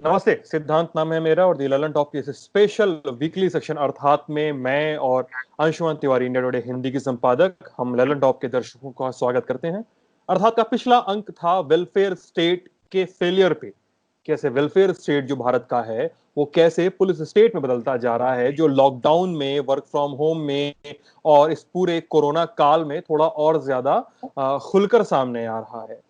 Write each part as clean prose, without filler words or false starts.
नमस्ते। सिद्धांत नाम है मेरा और दी ललन टॉप की इस स्पेशल वीकली सेक्शन अर्थात में मैं और अंशुमन तिवारी, इंडिया टुडे हिंदी की संपादक, हम ललन टॉप के दर्शकों का स्वागत करते हैं। अर्थात का पिछला अंक था वेलफेयर स्टेट के फेलियर पे। कैसे वेलफेयर स्टेट जो भारत का है वो कैसे पुलिस स्टेट में बदलता जा रहा है, जो लॉकडाउन में, वर्क फ्रॉम होम में और इस पूरे कोरोना काल में थोड़ा और ज्यादा खुलकर सामने आ रहा है।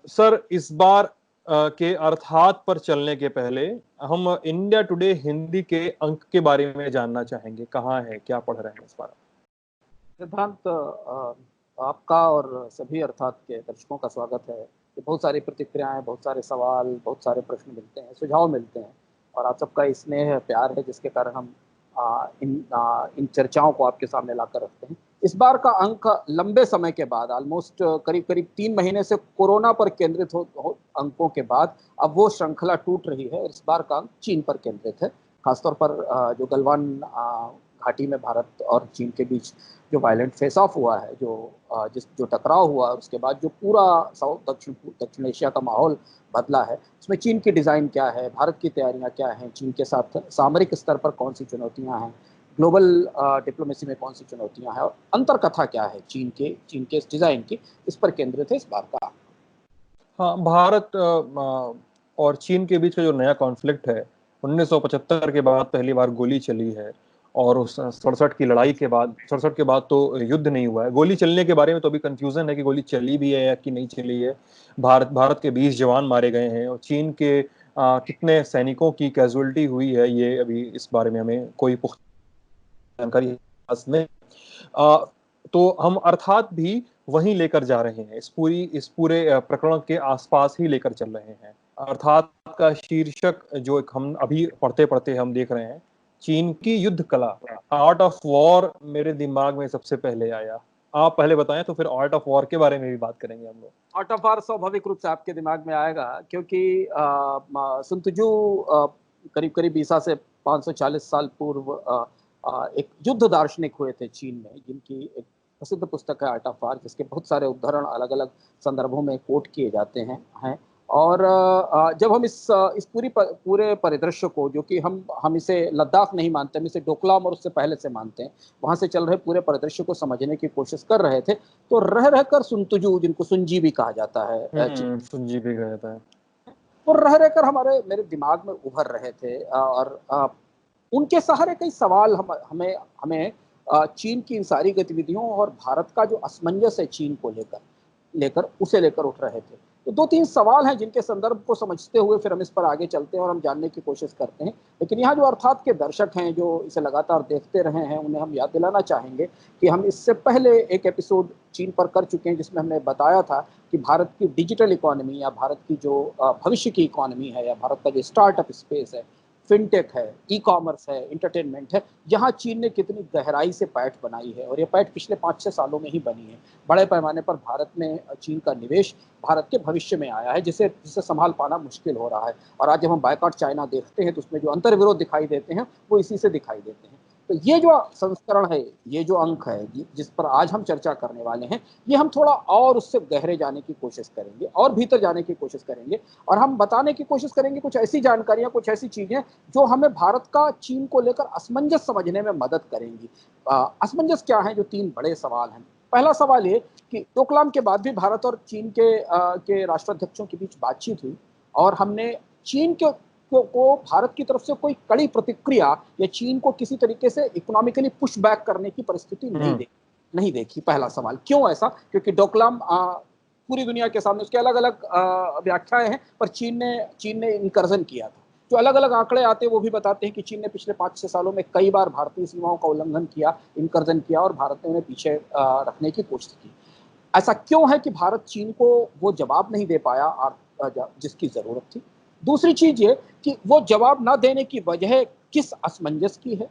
सर, इस बार के अर्थात पर चलने के पहले हम इंडिया टुडे हिंदी के अंक के बारे में जानना चाहेंगे। कहाँ है, क्या पढ़ रहे हैं इस बार? सिद्धांत, आपका और सभी अर्थात के दर्शकों का स्वागत है। कि बहुत सारी प्रतिक्रियाएं, बहुत सारे सवाल, बहुत सारे प्रश्न मिलते हैं, सुझाव मिलते हैं और आप सबका स्नेह प्यार है जिसके कारण हम इन चर्चाओं को आपके सामने लाकर रखते हैं। इस बार का अंक लंबे समय के बाद, ऑलमोस्ट करीब करीब 3 महीने से कोरोना पर केंद्रित हो अंकों के बाद अब वो श्रृंखला टूट रही है। इस बार का अंक चीन पर केंद्रित है। खासतौर पर जो गलवान घाटी में भारत और चीन के बीच जो वायलेंट फेस ऑफ हुआ है, जो टकराव हुआ, उसके बाद जो पूरा साउथ दक्षिण एशिया का माहौल बदला है, उसमें चीन की डिज़ाइन क्या है, भारत की तैयारियां क्या हैं, चीन के साथ सामरिक स्तर पर कौन सी चुनौतियां हैं, ग्लोबल डिप्लोमेसी में कौन सी चुनौतियां हैं और अंतर कथा क्या है चीन के इस डिज़ाइन की, इस पर केंद्रित है इस बार का। हाँ, भारत और चीन के बीच का जो नया कॉन्फ्लिक्ट है, 1975 के बाद पहली बार गोली चली है और उस 67 की लड़ाई के बाद, 67 के बाद तो युद्ध नहीं हुआ है। गोली चलने के बारे में तो अभी कंफ्यूजन है कि गोली चली भी है या कि नहीं चली है। भारत के 20 जवान मारे गए हैं और चीन के कितने सैनिकों की कैजुअलिटी हुई है, ये अभी इस बारे में हमें कोई पुख्ता जानकारी पास नहीं। अ, तो हम अर्थात भी वहीं लेकर जा रहे हैं, इस पूरे प्रकरण के आसपास ही लेकर चल रहे हैं। अर्थात का शीर्षक जो एक हम अभी पढ़ते पढ़ते हम देख रहे हैं, चीन की युद्ध कला, आर्ट ऑफ वॉर, मेरे दिमाग में सबसे पहले आया। आप पहले बताएं तो फिर आर्ट ऑफ वॉर के बारे में भी बात करेंगे हम लोग। आर्ट ऑफ वार स्वाभाविक रूप से आपके दिमाग में आएगा क्योंकि सुन त्जू करीब करीब ईसा से 540 साल पूर्व एक युद्ध दार्शनिक हुए थे चीन में, जिनकी एक प्रसिद्ध पुस्तक है आर्ट ऑफ वार, जिसके बहुत सारे उदाहरण अलग अलग संदर्भों में कोट किए जाते हैं। और जब हम इस पूरे परिदृश्य को, जो कि हम इसे लद्दाख नहीं मानते, हम इसे डोकलाम और उससे पहले से मानते हैं, वहां से चल रहे पूरे परिदृश्य को समझने की कोशिश कर रहे थे, तो रह रहकर सुनतुजू, जिनको सुनजी भी कहा जाता है, सुनजी भी गया था। वो रह रहकर मेरे दिमाग में उभर रहे थे और उनके सहारे कई सवाल हमें हमें चीन की इन सारी गतिविधियों और भारत का जो असमंजस है चीन को लेकर लेकर उसे लेकर उठ रहे थे। तो 2-3 सवाल हैं जिनके संदर्भ को समझते हुए फिर हम इस पर आगे चलते हैं और हम जानने की कोशिश करते हैं। लेकिन यहाँ जो अर्थात के दर्शक हैं, जो इसे लगातार देखते रहे हैं, उन्हें हम याद दिलाना चाहेंगे कि हम इससे पहले एक एपिसोड चीन पर कर चुके हैं, जिसमें हमने बताया था कि भारत की डिजिटल इकोनॉमी या भारत की जो भविष्य की इकोनॉमी है, या भारत का जो स्टार्टअप स्पेस है, फिनटेक है, ई कॉमर्स है, इंटरटेनमेंट है, जहां चीन ने कितनी गहराई से पैठ बनाई है। और ये पैठ पिछले 5-6 सालों में ही बनी है। बड़े पैमाने पर भारत में चीन का निवेश भारत के भविष्य में आया है, जिसे संभाल पाना मुश्किल हो रहा है। और आज जब हम बायकॉट चाइना देखते हैं तो उसमें जो अंतर्विरोध दिखाई देते हैं वो इसी से दिखाई देते हैं। तो ये जो संस्करण है, ये जो अंक है जिस पर आज हम चर्चा करने वाले हैं, ये हम थोड़ा और उससे गहरे जाने की कोशिश करेंगे और भीतर जाने की कोशिश करेंगे। और हम बताने की कोशिश करेंगे कुछ ऐसी जानकारियां, कुछ ऐसी चीजें जो हमें भारत का चीन को लेकर असमंजस समझने में मदद करेंगी। असमंजस क्या है, जो 3 बड़े सवाल हैं। पहला सवाल ये कि डोकलाम के बाद भी भारत और चीन के राष्ट्राध्यक्षों के बीच बातचीत हुई और हमने चीन को भारत की तरफ से कोई कड़ी प्रतिक्रिया या चीन को किसी तरीके से इकोनॉमिकली पुश बैक करने की परिस्थिति नहीं देखी। पहला सवाल, क्यों ऐसा? क्योंकि डोकलाम पूरी दुनिया के सामने, उसके अलग अलग व्याख्याएं हैं, पर चीन ने इनकर्जन किया था। जो अलग अलग आंकड़े आते हैं वो भी बताते हैं कि चीन ने पिछले 5-6 सालों में कई बार भारतीय सीमाओं का उल्लंघन किया, इनकर्जन किया, और भारत ने उन्हें पीछे रखने की कोशिश की। ऐसा क्यों है कि भारत चीन को वो जवाब नहीं दे पाया जिसकी जरूरत थी? दूसरी चीज ये कि वो जवाब ना देने की वजह किस असमंजस की है?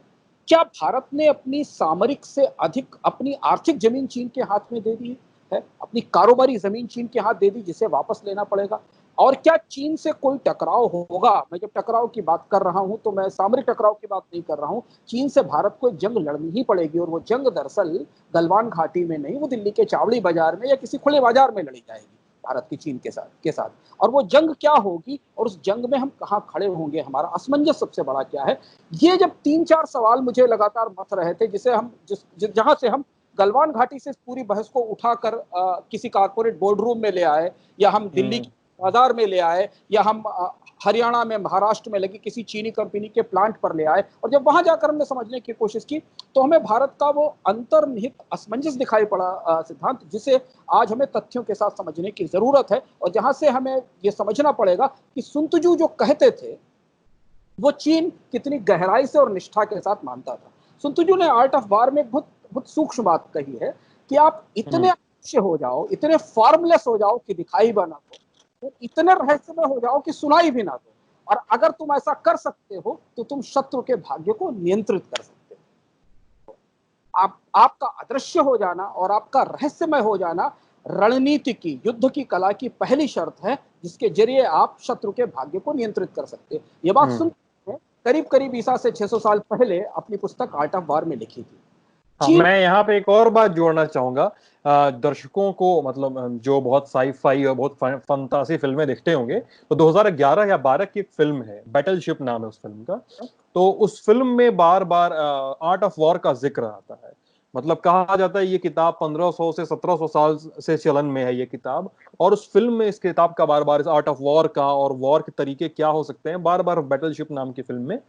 क्या भारत ने अपनी सामरिक से अधिक अपनी आर्थिक जमीन चीन के हाथ में दे दी है, अपनी कारोबारी जमीन चीन के हाथ दे दी, जिसे वापस लेना पड़ेगा? और क्या चीन से कोई टकराव होगा? मैं जब टकराव की बात कर रहा हूं तो मैं सामरिक टकराव की बात नहीं कर रहा हूं। चीन से भारत को एक जंग लड़नी ही पड़ेगी, और वो जंग दरअसल गलवान घाटी में नहीं, वो दिल्ली के चावड़ी बाजार में या किसी खुले बाजार में लड़ी जाएगी। भारत की चीन के साथ और वो जंग क्या होगी और उस जंग में हम कहाँ खड़े होंगे, हमारा असमंजस सबसे बड़ा क्या है। ये जब 3-4 सवाल मुझे लगातार मथ रहे थे, जिसे हम जहां से हम गलवान घाटी से इस पूरी बहस को उठाकर किसी कारपोरेट बोर्ड रूम में ले आए, या हम दिल्ली की बाजार में ले आए, या हम हरियाणा में, महाराष्ट्र में लगी किसी चीनी कंपनी के प्लांट पर ले आए, और जब वहां जाकर हमने समझने की कोशिश की तो हमें भारत का वो अंतर्निहित असमंजस दिखाई पड़ा, सिद्धांत, जिसे आज हमें तथ्यों के साथ समझने की जरूरत है, और जहां से हमें ये समझना पड़ेगा कि सुन त्जू जो कहते थे वो चीन कितनी गहराई से और निष्ठा के साथ मानता था। सुन त्जू ने आर्ट ऑफ वार में एक बहुत बहुत सूक्ष्म बात कही है कि आप इतने अदृश्य हो जाओ, इतने फॉर्मलेस हो जाओ कि दिखाई भी ना दो, तो इतने रहस्यमय हो जाओ कि सुनाई भी ना दो, और अगर तुम ऐसा कर सकते हो तो तुम शत्रु के भाग्य को नियंत्रित कर सकते हो। आपका अदृश्य हो जाना और आपका रहस्यमय हो जाना रणनीति की, युद्ध की कला की पहली शर्त है, जिसके जरिए आप शत्रु के भाग्य को नियंत्रित कर सकते हैं। ये बात सुन करीब करीब ईसा से 600 साल पहले अपनी पुस्तक आर्ट ऑफ वार में लिखी थी। हाँ, मैं यहाँ पे एक और बात जोड़ना चाहूंगा। दर्शकों को, मतलब जो बहुत साई-फाई और बहुत फंतासी फिल्में देखते होंगे, तो 2011 या 12 की एक फिल्म है, बैटलशिप नाम है उस फिल्म का। तो उस फिल्म में बार बार आर्ट ऑफ वॉर का जिक्र आता है। मतलब कहा जाता है ये किताब 1500 से 1700 साल से चलन में है ये किताब, और उस फिल्म में इस किताब का बार बार, इस आर्ट ऑफ वॉर का और वॉर के तरीके क्या हो सकते हैं, बार बार बैटलशिप नाम की फिल्म में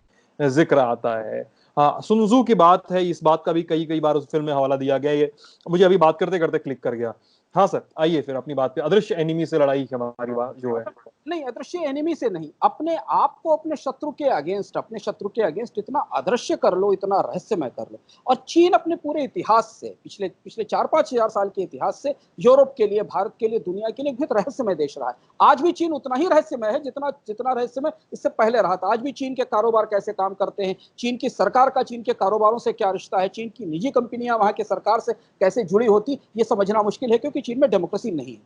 जिक्र आता है। हाँ, सुन त्जू की बात है, इस बात का भी कई कई बार उस फिल्म में हवाला दिया गया। ये मुझे अभी बात करते करते क्लिक कर गया। हाँ सर, आइए फिर अपनी बात पे। अदृश्य एनिमी से लड़ाई की हमारी बात जो है। नहीं, अदृश्य एनिमी से नहीं, अपने आप को अपने शत्रु के अगेंस्ट इतना अदृश्य कर लो, इतना रहस्यमय कर लो। और चीन अपने पूरे इतिहास से, पिछले पिछले 4-5 हजार साल के इतिहास से यूरोप के लिए, भारत के लिए, दुनिया के लिए बहुत रहस्यमय देश रहा है। आज भी चीन उतना ही रहस्यमय है जितना जितना रहस्यमय इससे पहले रहा था। आज भी चीन के कारोबार कैसे काम करते हैं, चीन की सरकार का चीन के कारोबारों से क्या रिश्ता है, चीन की निजी कंपनियां वहां के सरकार से कैसे जुड़ी होती, ये समझना मुश्किल है, क्योंकि चीन में डेमोक्रेसी नहीं है।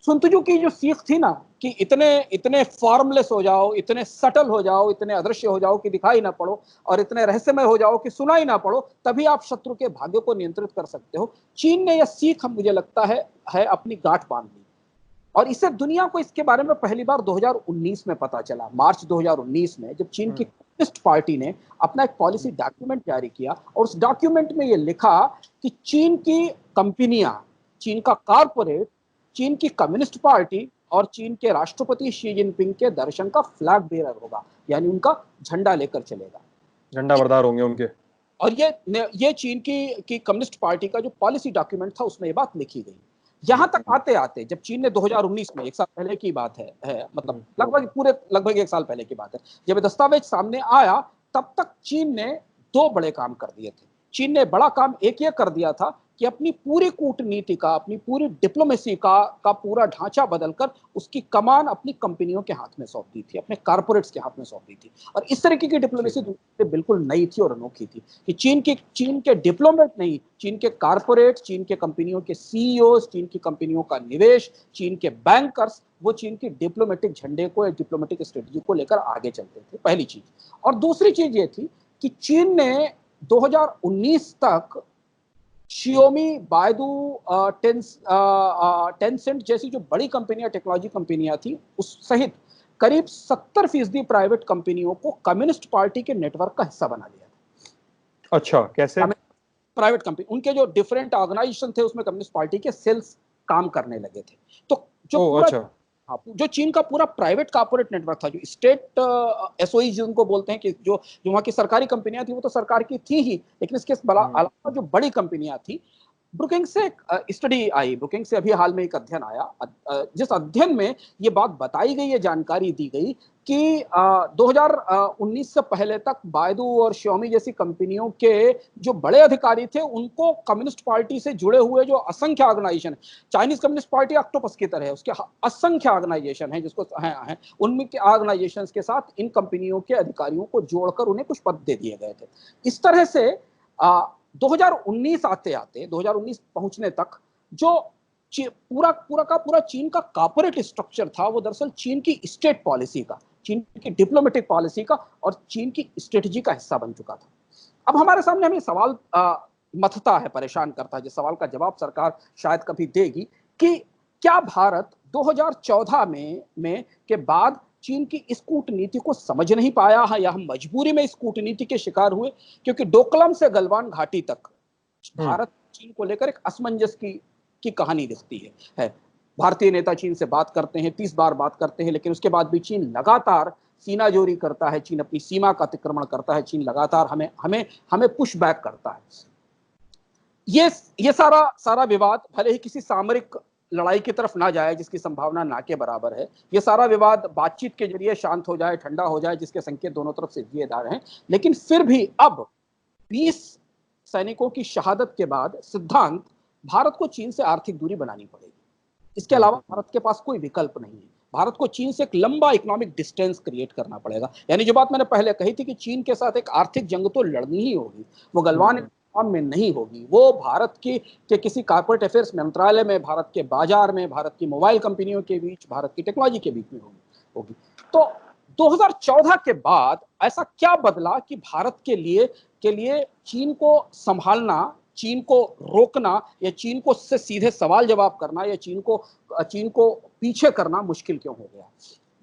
सुन त्जू की जो सीख थी ना कि इतने इतने फॉर्मलेस हो जाओ, इतने सटल हो जाओ, इतने अदृश्य हो जाओ कि दिखाई ना पड़ो, और इतने रहस्यमय हो जाओ कि सुनाई ना पड़ो, तभी आप शत्रु के भाग्य को नियंत्रित कर सकते हो। चीन ने यह सीख, मुझे लगता है अपनी गांठ बांध ली, और इससे दुनिया को इसके बारे में पहली बार 2019 में पता चला। मार्च 2019 में जब चीन की कम्युनिस्ट पार्टी ने अपना एक पॉलिसी डॉक्यूमेंट जारी किया, और उस डॉक्यूमेंट में यह लिखा कि चीन की कंपनियां, चीन का कारपोरेट, चीन की कम्युनिस्ट पार्टी और चीन के राष्ट्रपति शी जिनपिंग के दर्शन का फ्लैग बेरर होगा, यानी उनका झंडा लेकर चलेगा, झंडा बरदार होंगे उनके। और ये चीन की कम्युनिस्ट पार्टी का जो पॉलिसी डॉक्यूमेंट था उसमें ये बात लिखी गई। यहां तक आते आते जब चीन ने 2019 में, एक साल पहले की बात है, मतलब लगभग एक साल पहले की बात है, जब दस्तावेज सामने आया, तब तक चीन ने दो बड़े काम कर दिए थे। चीन ने बड़ा काम एक ये कर दिया था कि अपनी पूरी कूटनीति का, अपनी पूरी डिप्लोमेसी का पूरा ढांचा बदलकर उसकी कमान अपनी कंपनियों के हाथ में सौंप दी थी, अपने कारपोरेट्स के हाथ में सौंप दी थी। और इस तरीके की डिप्लोमेसी बिल्कुल नई थी और अनोखी थी कि चीन के डिप्लोमेट नहीं, चीन के कारपोरेट, चीन के कंपनियों के सीईओ, चीन की कंपनियों का निवेश, चीन के बैंकर्स, वो चीन की डिप्लोमेटिक झंडे को या डिप्लोमेटिक स्ट्रेटजी को लेकर आगे चलते थे, पहली चीज। और दूसरी चीज ये थी कि चीन ने 2019 तक शियोमी, बायदू, टेंसेंट जैसी जो बड़ी कंपनियां, टेक्नोलॉजी कंपनियां थी, उस सहित करीब 70% प्राइवेट कंपनियों को कम्युनिस्ट पार्टी के नेटवर्क का हिस्सा बना लिया था। अच्छा, कैसे? प्राइवेट कंपनी, उनके जो डिफरेंट ऑर्गेनाइजेशन थे उसमें कम्युनिस्ट पार्टी के सेल्स काम करने लगे थे। तो जो पूरा, अच्छा, जो चीन का पूरा प्राइवेट कॉर्पोरेट नेटवर्क था, जो स्टेट एसओई जिनको बोलते हैं, कि जो वहां की सरकारी कंपनियां थी, वो तो सरकार की थी ही, लेकिन इसके अलावा जो बड़ी कंपनियां थी, ब्रुकिंग से एक स्टडी आई, ब्रुकिंग से अभी हाल में एक अध्ययन आया, जिस अध्ययन में ये बात बताई गई, ये जानकारी दी गई कि 2019 से पहले तक बायदू और श्योमी जैसी कंपनियों के जो बड़े अधिकारी थे, उनको कम्युनिस्ट पार्टी से जुड़े हुए जो असंख्य organisation, Chinese Communist Party octopus की तरह है, उसके असंख्य ऑर्गेनाइजेशन है, जिसको है उनके ऑर्गेनाइजेशन के साथ इन कंपनियों के अधिकारियों को जोड़कर उन्हें कुछ पद दे दिए गए थे। इस तरह से 2019 आते आते, 2019 पहुंचने तक जो पूरा पूरा का पूरा चीन का कॉर्पोरेट स्ट्रक्चर था, वो दरअसल चीन की स्टेट पॉलिसी का, चीन की डिप्लोमेटिक पॉलिसी का और चीन की स्ट्रेटजी का हिस्सा बन चुका था। अब हमारे सामने हमें सवाल मथता है, परेशान करता है, जिस सवाल का जवाब सरकार शायद कभी देगी, कि क्या भारत 2014 में के बाद चीन की इस कूटनीति को समझ नहीं पाया है, या हम मजबूरी में इस कूटनीति के शिकार हुए? क्योंकि डोकलाम से गलवान घाटी तक भारत चीन को लेकर एक असमंजस की कहानी दिखती है। भारतीय नेता चीन से बात करते हैं, 30 बार बात करते हैं, लेकिन उसके बाद भी चीन लगातार सीनाजोरी करता है, चीन अपनी सीमा का अतिक्रमण करता है, चीन लगातार हमें हमें हमें पुश बैक करता है। ये सारा विवाद भले ही किसी सामरिक लड़ाई की तरफ ना जाए, जिसकी संभावना ना के बराबर है, ये सारा विवाद बातचीत के जरिए शांत हो जाए, ठंडा हो जाए, जिसके संकेत दोनों तरफ से दिए जा रहे हैं, लेकिन फिर भी अब 20 सैनिकों की शहादत के बाद सिद्धांत भारत को चीन से आर्थिक दूरी बनानी पड़ेगी। इसके अलावा भारत के पास कोई विकल्प नहीं है। भारत को चीन से एक लंबा इकोनॉमिक डिस्टेंस क्रिएट करना पड़ेगा। यानी जो बात मैंने पहले कही थी कि चीन के साथ एक आर्थिक जंग तो लड़नी ही होगी, वो गलवान में नहीं होगी, वो भारत के किसी कॉर्पोरेट अफेयर्स मंत्रालय में, भारत के बाजार में, भारत की मोबाइल कंपनियों के बीच, भारत की टेक्नोलॉजी के बीच में होगी। तो 2014 के बाद ऐसा क्या बदला कि भारत के लिए चीन को संभालना, चीन को रोकना, या चीन को उससे सीधे सवाल जवाब करना, या चीन को पीछे करना मुश्किल क्यों हो गया?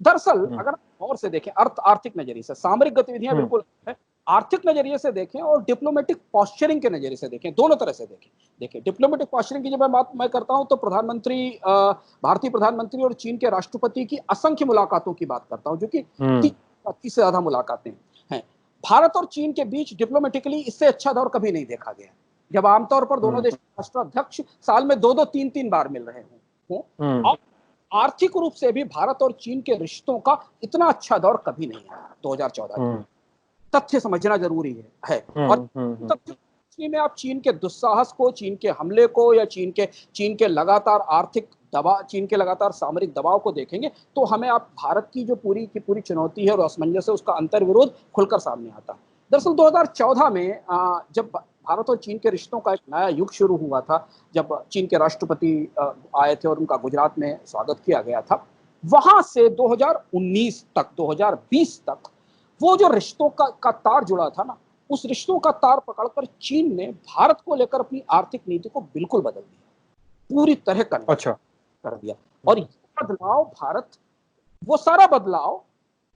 दरअसल अगर और से देखें, आर्थिक नजरिए से, सामरिक गतिविधियां बिल्कुल है, आर्थिक नजरिए से देखें और डिप्लोमेटिक पॉस्चरिंग के नजरिए से देखें, दोनों तरह से देखें। डिप्लोमेटिक पॉस्चरिंग की जब मैं करता हूं तो भारतीय प्रधानमंत्री और चीन के राष्ट्रपति की असंख्य मुलाकातों की बात करता हूं, जो कि 30 से ज्यादा मुलाकातें हैं। भारत और चीन के बीच डिप्लोमेटिकली इससे अच्छा दौर कभी नहीं देखा गया, जब आमतौर पर दोनों देश के राष्ट्राध्यक्ष साल में 2-2, 3-3 बार मिल रहे हों। और आर्थिक रूप से भी भारत और चीन के रिश्तों का इतना अच्छा दौर कभी नहीं आया 2014 में। तथ्य समझना जरूरी है। और तथ्य में आप चीन के दुस्साहस को, चीन के हमले को, या चीन के लगातार आर्थिक दबाव, चीन के लगातार सामरिक दबाव को देखेंगे तो हमें आप भारत की जो पूरी चुनौती है और असमंजस है, उसका अंतर्विरोध खुलकर सामने आता है। दरअसल 2014 में जब भारत और चीन के रिश्तों का एक नया युग शुरू हुआ था, जब चीन के राष्ट्रपति आए थे और उनका गुजरात में स्वागत किया गया था, वहां से 2019 तक, 2020 तक वो जो रिश्तों का तार जुड़ा था ना, उस रिश्तों का तार पकड़कर चीन ने भारत को लेकर अपनी आर्थिक नीति को बिल्कुल बदल दिया, पूरी तरह कर दिया। और ये बदलाव वो सारा बदलाव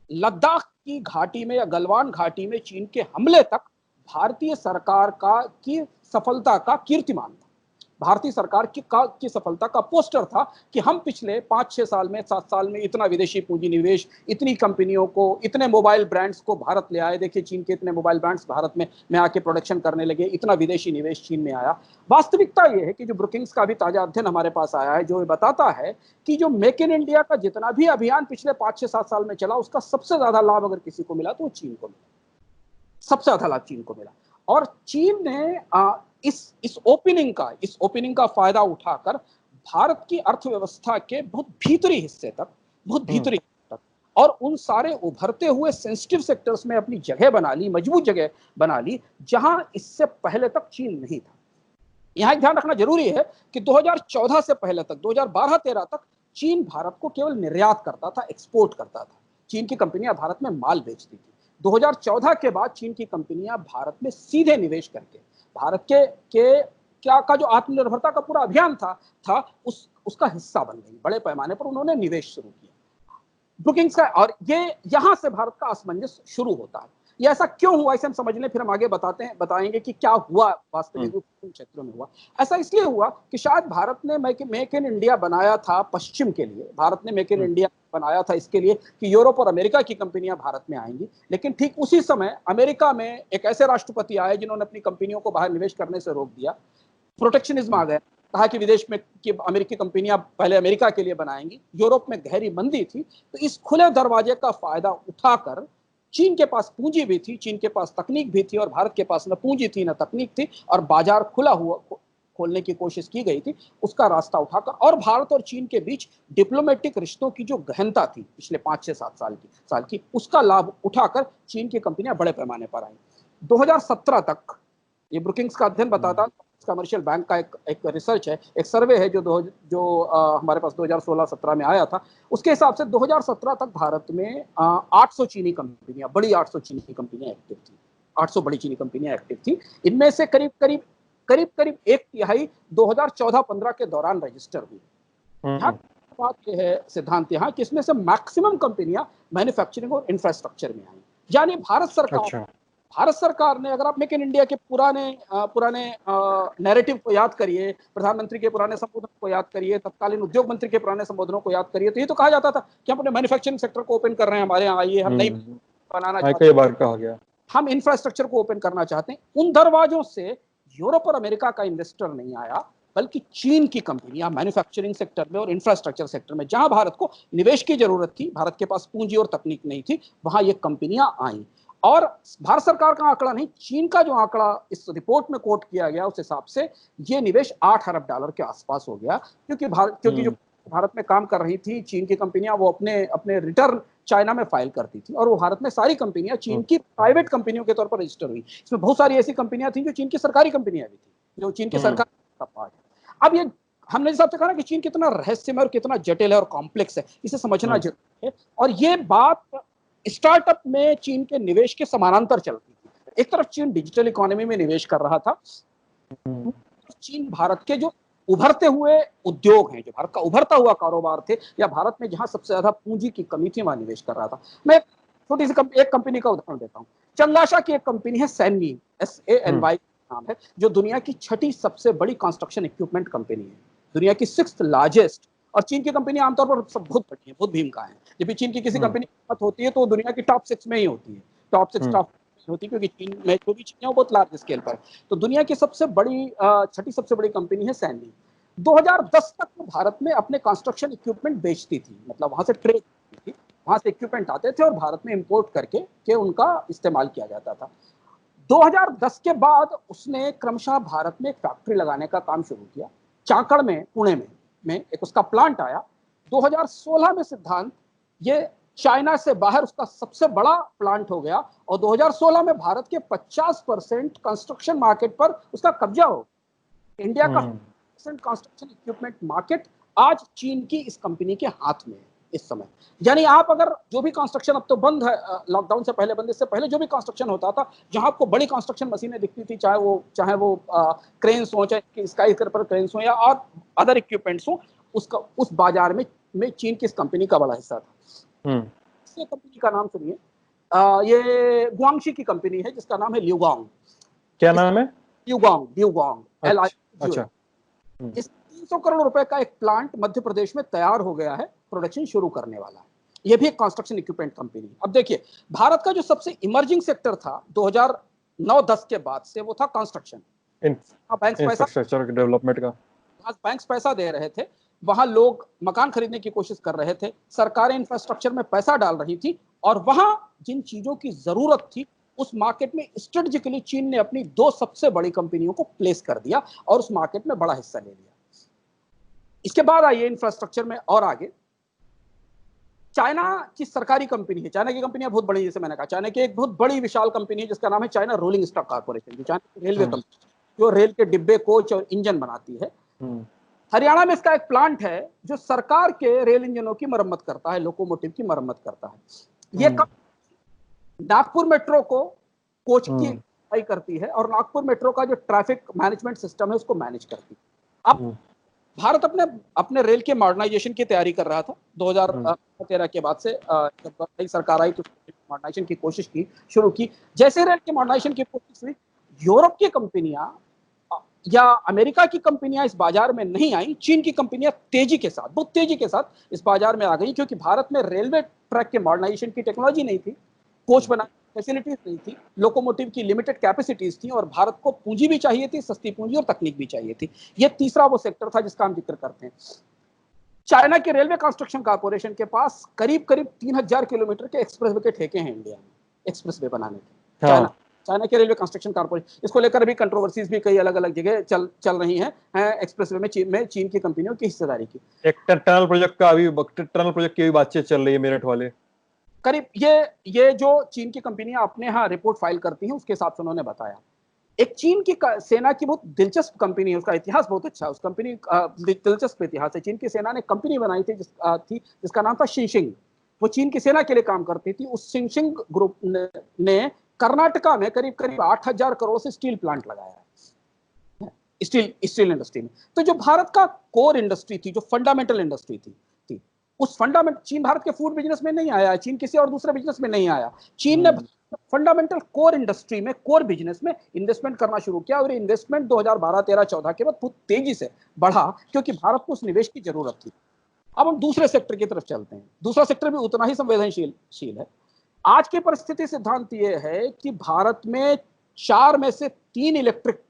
लद्दाख की घाटी में या गलवान घाटी में चीन के हमले तक भारतीय सरकार की सफलता का कीर्तिमान था, भारतीय सरकार की सफलता का पोस्टर था कि हम पिछले 5-6 साल में, 7 साल में इतना विदेशी पूंजी निवेश, इतनी कंपनियों को, इतने मोबाइल ब्रांड्स को भारत ले आए। देखिए चीन के इतने मोबाइल ब्रांड्स भारत में आके प्रोडक्शन करने लगे, इतना विदेशी निवेश चीन में आया। वास्तविकता यह है कि जो ब्रुकिंग्स का भी ताजा अध्ययन हमारे पास आया है, जो बताता है कि जो मेक इन इंडिया का जितना भी अभियान पिछले 5-6-7 साल में चला, उसका सबसे ज्यादा लाभ अगर किसी को मिला तो वो चीन को मिला, सबसे ज्यादा लाभ चीन को मिला। और चीन ने इस ओपनिंग का फायदा उठाकर भारत की अर्थव्यवस्था के बहुत भीतरी हिस्से तक और उन सारे उभरते हुए सेंसिटिव सेक्टर्स में अपनी जगह बना ली, मजबूत जगह बना ली, जहां इससे पहले तक चीन नहीं था। यहां ध्यान रखना जरूरी है कि 2014 से पहले तक, 2012-13 तक चीन भारत को केवल निर्यात करता था, एक्सपोर्ट करता था। चीन की कंपनियां भारत में माल बेचती थी। 2014 के बाद चीन की कंपनियां भारत में सीधे निवेश करके भारत का जो आत्मनिर्भरता का पूरा अभियान था उसका हिस्सा बन गई। बड़े पैमाने पर उन्होंने निवेश शुरू किया ब्रुकिंग्स का, और ये यहां से भारत का असमंजस शुरू होता है। ये ऐसा क्यों हुआ, इसे हम समझ लें, फिर हम आगे बताएंगे कि क्या हुआ वास्तविक रूप से क्षेत्रों में हुआ। ऐसा इसलिए हुआ कि शायद भारत ने मेक इन इंडिया बनाया था पश्चिम के लिए, भारत ने मेक इन इंडिया बनाया था इसके लिए कि यूरोप और अमेरिका की कंपनियां भारत में आएंगी। लेकिन ठीक उसी समय अमेरिका में एक ऐसे राष्ट्रपति आए जिन्होंने अपनी कंपनियों को बाहर निवेश करने से रोक दिया, प्रोटेक्शनिज्म आ गया, कहा कि विदेश में कि अमेरिकी कंपनियां पहले अमेरिका के लिए बनाएंगी। यूरोप में गहरी मंदी थी, तो इस खुले दरवाजे का फायदा उठाकर चीन के पास पूंजी भी थी, चीन के पास तकनीक भी थी, और भारत के पास न पूंजी थी न तकनीक थी, और बाजार खोलने की कोशिश की गई थी, उसका रास्ता उठाकर। और भारत और चीन के बीच डिप्लोमेटिक रिश्तों की जो गहनता थी पिछले 5-6-7 साल की, उसका लाभ उठाकर चीन की कंपनियां बड़े पैमाने पर आई। 2017 तक ये ब्रुकिंग्स का अध्ययन बताता, कमर्शियल बैंक का एक रिसर्च है, एक सर्वे है जो हमारे पास 2016-17 में आया था। उसके हिसाब से 2017 तक भारत में 800 चीनी कंपनियां, बड़ी 800 चीनी कंपनियां एक्टिव थी, 800 बड़ी चीनी कंपनियां एक्टिव थी। इनमें से करीब 1/3 2014-15 के दौरान रजिस्टर हुई। यहाँ बात यह है, सिद्धांत यहाँ कि इसमें से मैक्सिमम कंपनियां मैन्युफैक्चरिंग और इंफ्रास्ट्रक्चर में आई। यानी भारत सरकार ने, अगर आप मेक इन इंडिया के पुराने नैरेटिव को याद करिए, प्रधानमंत्री के पुराने संबोधन को याद करिए, तत्कालीन उद्योग मंत्री के पुराने संबोधनों को याद करिए, तो ये तो कहा जाता था कि हम अपने मैन्युफैक्चरिंग सेक्टर को ओपन कर रहे हैं, हमारे यहाँ आइए, हम नई बनाना चाहते हैं, कई बार कहा गया, हम इंफ्रास्ट्रक्चर को ओपन करना चाहते हैं। उन दरवाजों से यूरोप और अमेरिका का इन्वेस्टर नहीं आया, बल्कि चीन की कंपनियां मैन्युफैक्चरिंग सेक्टर में और इंफ्रास्ट्रक्चर सेक्टर में, जहां भारत को निवेश की जरूरत थी, भारत के पास पूंजी और तकनीक नहीं थी, वहां ये कंपनियां आई। और भारत सरकार का आंकड़ा नहीं, चीन का जो आंकड़ा इस रिपोर्ट में कोट किया गया, उस हिसाब से ये निवेश $8 अरब के आसपास हो गया, क्योंकि जो भारत में काम कर रही थी चीन की कंपनियां, वो अपने रिटर्न चाइना में फाइल करती थी, और वो भारत में सारी कंपनियां चीन की प्राइवेट कंपनियों के तौर पर रजिस्टर हुई। इसमें बहुत सारी ऐसी कंपनियां थी जो चीन की सरकारी कंपनियां भी थी, जो चीन की सरकार का पार्ट है। अब ये हमने जिस हिसाब से कहा ना कि चीन कितना रहस्यमय और कितना जटिल है और कॉम्प्लेक्स है, इसे समझना जरूरी है। और ये बात स्टार्टअप में चीन के निवेश के समानांतर चल रही थी। एक तरफ चीन डिजिटल इकोनॉमी में निवेश कर रहा था, चीन भारत के जो उभरते हुए उद्योग हैं, जो भारत का उभरता हुआ कारोबार थे, या भारत में जहां सबसे ज्यादा पूंजी की कमी थी, वहां निवेश कर रहा था। मैं छोटी सी एक कंपनी का उदाहरण देता हूं। चंगाशा की एक कंपनी है सैनवी, SANY नाम है, जो दुनिया की 6ठी सबसे बड़ी कंस्ट्रक्शन इक्विपमेंट कंपनी है, दुनिया की 6th लार्जेस्ट। और चीन की कंपनी आमतौर पर सब बहुत बड़ी है, बहुत भीमका है। जब भी चीन की किसी कंपनी की बात होती है तो वो दुनिया की टॉप 6 में ही होती है, टॉप 6 टॉप होती है, क्योंकि चीन में जो भी चीजें हैं वो बहुत लार्ज स्केल पर। तो दुनिया की सबसे बड़ी 6ठी सबसे बड़ी कंपनी है सैनवी। 2010 तक वो भारत में अपने कंस्ट्रक्शन इक्विपमेंट बेचती थी, मतलब वहां से ट्रेड थी, वहां से इक्विपमेंट आते थे और भारत में इंपोर्ट करके उनका इस्तेमाल किया जाता था। 2010 के बाद उसने क्रमशः भारत में एक फैक्ट्री लगाने का काम शुरू किया, चाकड़ में, पुणे में एक उसका प्लांट आया। 2016 में सिद्धांत ये चाइना से बाहर उसका सबसे बड़ा प्लांट हो गया, और 2016 में भारत के 50% कंस्ट्रक्शन मार्केट पर उसका कब्जा हो। इंडिया का कंस्ट्रक्शन इक्विपमेंट मार्केट आज चीन की इस कंपनी के हाथ में है इस समय। यानी आप अगर जो भी कंस्ट्रक्शन, अब तो बंद है, लॉकडाउन से पहले बंद, इससे पहले जो भी कंस्ट्रक्शन होता था, जहां आपको बड़ी कंस्ट्रक्शन मशीनें दिखती थी, चाहे वो क्रेन्स हो, चाहे स्काई स्क्रैपर क्रेन्स हो, या और अदर इक्विपमेंट्स हो, उस बाजार में चीन की इस कंपनी का बड़ा हिस्सा था। इस कंपनी का नाम सुनिए, ये गुआंगशी की कंपनी है, जिसका नाम है ल्यूगांग। क्या नाम है? ल्यूगांग अच्छा। इस 300 करोड़ रुपए का एक प्लांट मध्य प्रदेश में तैयार हो गया है, प्रोडक्शन शुरू करने वाला है। यह भी एक कंस्ट्रक्शन इक्विपमेंट कंपनी। अब देखिए, भारत का जो सबसे इमर्जिंग सेक्टर था 2009-10 के बाद से, वो था कंस्ट्रक्शन। बैंक इंफ्रास्ट्रक्चर डेवलपमेंट का, बैंक्स पैसा दे रहे थे, वहां लोग मकान खरीदने की कोशिश कर रहे थे, सरकारें इंफ्रास्ट्रक्चर में पैसा डाल रही थी, और वहां जिन चीजों की जरूरत थी उस मार्केट में स्ट्रेटेजिकली चीन ने अपनी 2 सबसे बड़ी कंपनियों को प्लेस कर दिया और उस मार्केट में बड़ा हिस्सा ले लिया। इसके बाद आइए इंफ्रास्ट्रक्चर में और आगे। चाइना की सरकारी कंपनी है, चाइना की कंपनियां बहुत बड़ी, जैसे मैंने कहा, चाइना की एक बहुत बड़ी विशाल कंपनी है जिसका नाम है चाइना रोलिंग स्टॉक कॉर्पोरेशन, जो चाइना की रेलवे कंपनी, जो रेल के डिब्बे, कोच और इंजन बनाती है। हरियाणा में इसका एक प्लांट है जो सरकार के रेल इंजनों की मरम्मत करता है, लोकोमोटिव की मरम्मत करता है। ये नागपुर मेट्रो को कोच की सफाई करती है, और नागपुर मेट्रो का जो ट्रैफिक मैनेजमेंट सिस्टम है उसको मैनेज करती है। अब भारत अपने रेल के मॉडर्नाइजेशन की तैयारी कर रहा था 2013 के बाद से, जब नई सरकार आई तो मॉडर्नाइजेशन की कोशिश शुरू की। जैसे रेल के मॉडर्नाइजेशन की कोशिश हुई, यूरोप की कंपनियां या अमेरिका की कंपनियां इस बाजार में नहीं आई, चीन की कंपनियां बहुत तेजी के साथ इस बाजार में आ गई, क्योंकि भारत में रेलवे ट्रैक के मॉडर्नाइजेशन की टेक्नोलॉजी नहीं थी, कोच बना फैसिलिटीज नहीं थी, लोकोमोटिव की लिमिटेड कैपेसिटीज थी, और भारत को पूंजी भी चाहिए थी, सस्ती पूंजी और तकनीक भी चाहिए थी। यह तीसरा वो सेक्टर था जिसका हम जिक्र करते हैं। चाइना के रेलवे कंस्ट्रक्शन कॉर्पोरेशन के पास करीब 3000 किलोमीटर के एक्सप्रेसवे के ठेके हैं इंडिया में, एक्सप्रेसवे बनाने के। चाइना के रेलवे कंस्ट्रक्शन कॉर्पोरेशन, इसको लेकर अभी कंट्रोवर्सीज भी कई अलग अलग जगह चल रही हैं, एक्सप्रेसवे में चीन की कंपनियों की हिस्सेदारी की। एक टनल प्रोजेक्ट की भी बातचीत चल रही है, मेरठ वाले। करीब ये जो चीन की कंपनियां अपने यहाँ रिपोर्ट फाइल करती हैं, उसके हिसाब से उन्होंने बताया। एक चीन की सेना की बहुत दिलचस्प कंपनी है, उसका इतिहास बहुत अच्छा है, उस कंपनी दिलचस्प इतिहास है। चीन की सेना ने कंपनी बनाई थी जिसका नाम था शिनशिंग। वो चीन की सेना के लिए काम करती थी। उस शिनशिंग ग्रुप ने कर्नाटका में करीब 8000 करोड़ से स्टील प्लांट लगाया है। स्टील इंडस्ट्री में। तो जो भारत का कोर इंडस्ट्री थी, जो फंडामेंटल इंडस्ट्री थी उस फंडामेंटल, चीन भारत के फूड बिजनेस में नहीं आया, चीन किसी और दूसरे बिजनेस में नहीं आया, चीन ने फंडामेंटल कोर इंडस्ट्री में, कोर बिजनेस में इन्वेस्टमेंट करना शुरू किया। और इन्वेस्टमेंट 2012, 13, 14 के बाद बहुत तेजी से बढ़ा, क्योंकि भारत को उस निवेश की जरूरत थी। अब हम दूसरे सेक्टर की तरफ चलते हैं। दूसरा सेक्टर भी उतना ही संवेदनशील है। आज की परिस्थिति सिद्धांत यह है कि भारत में 4 में से 3 इलेक्ट्रिक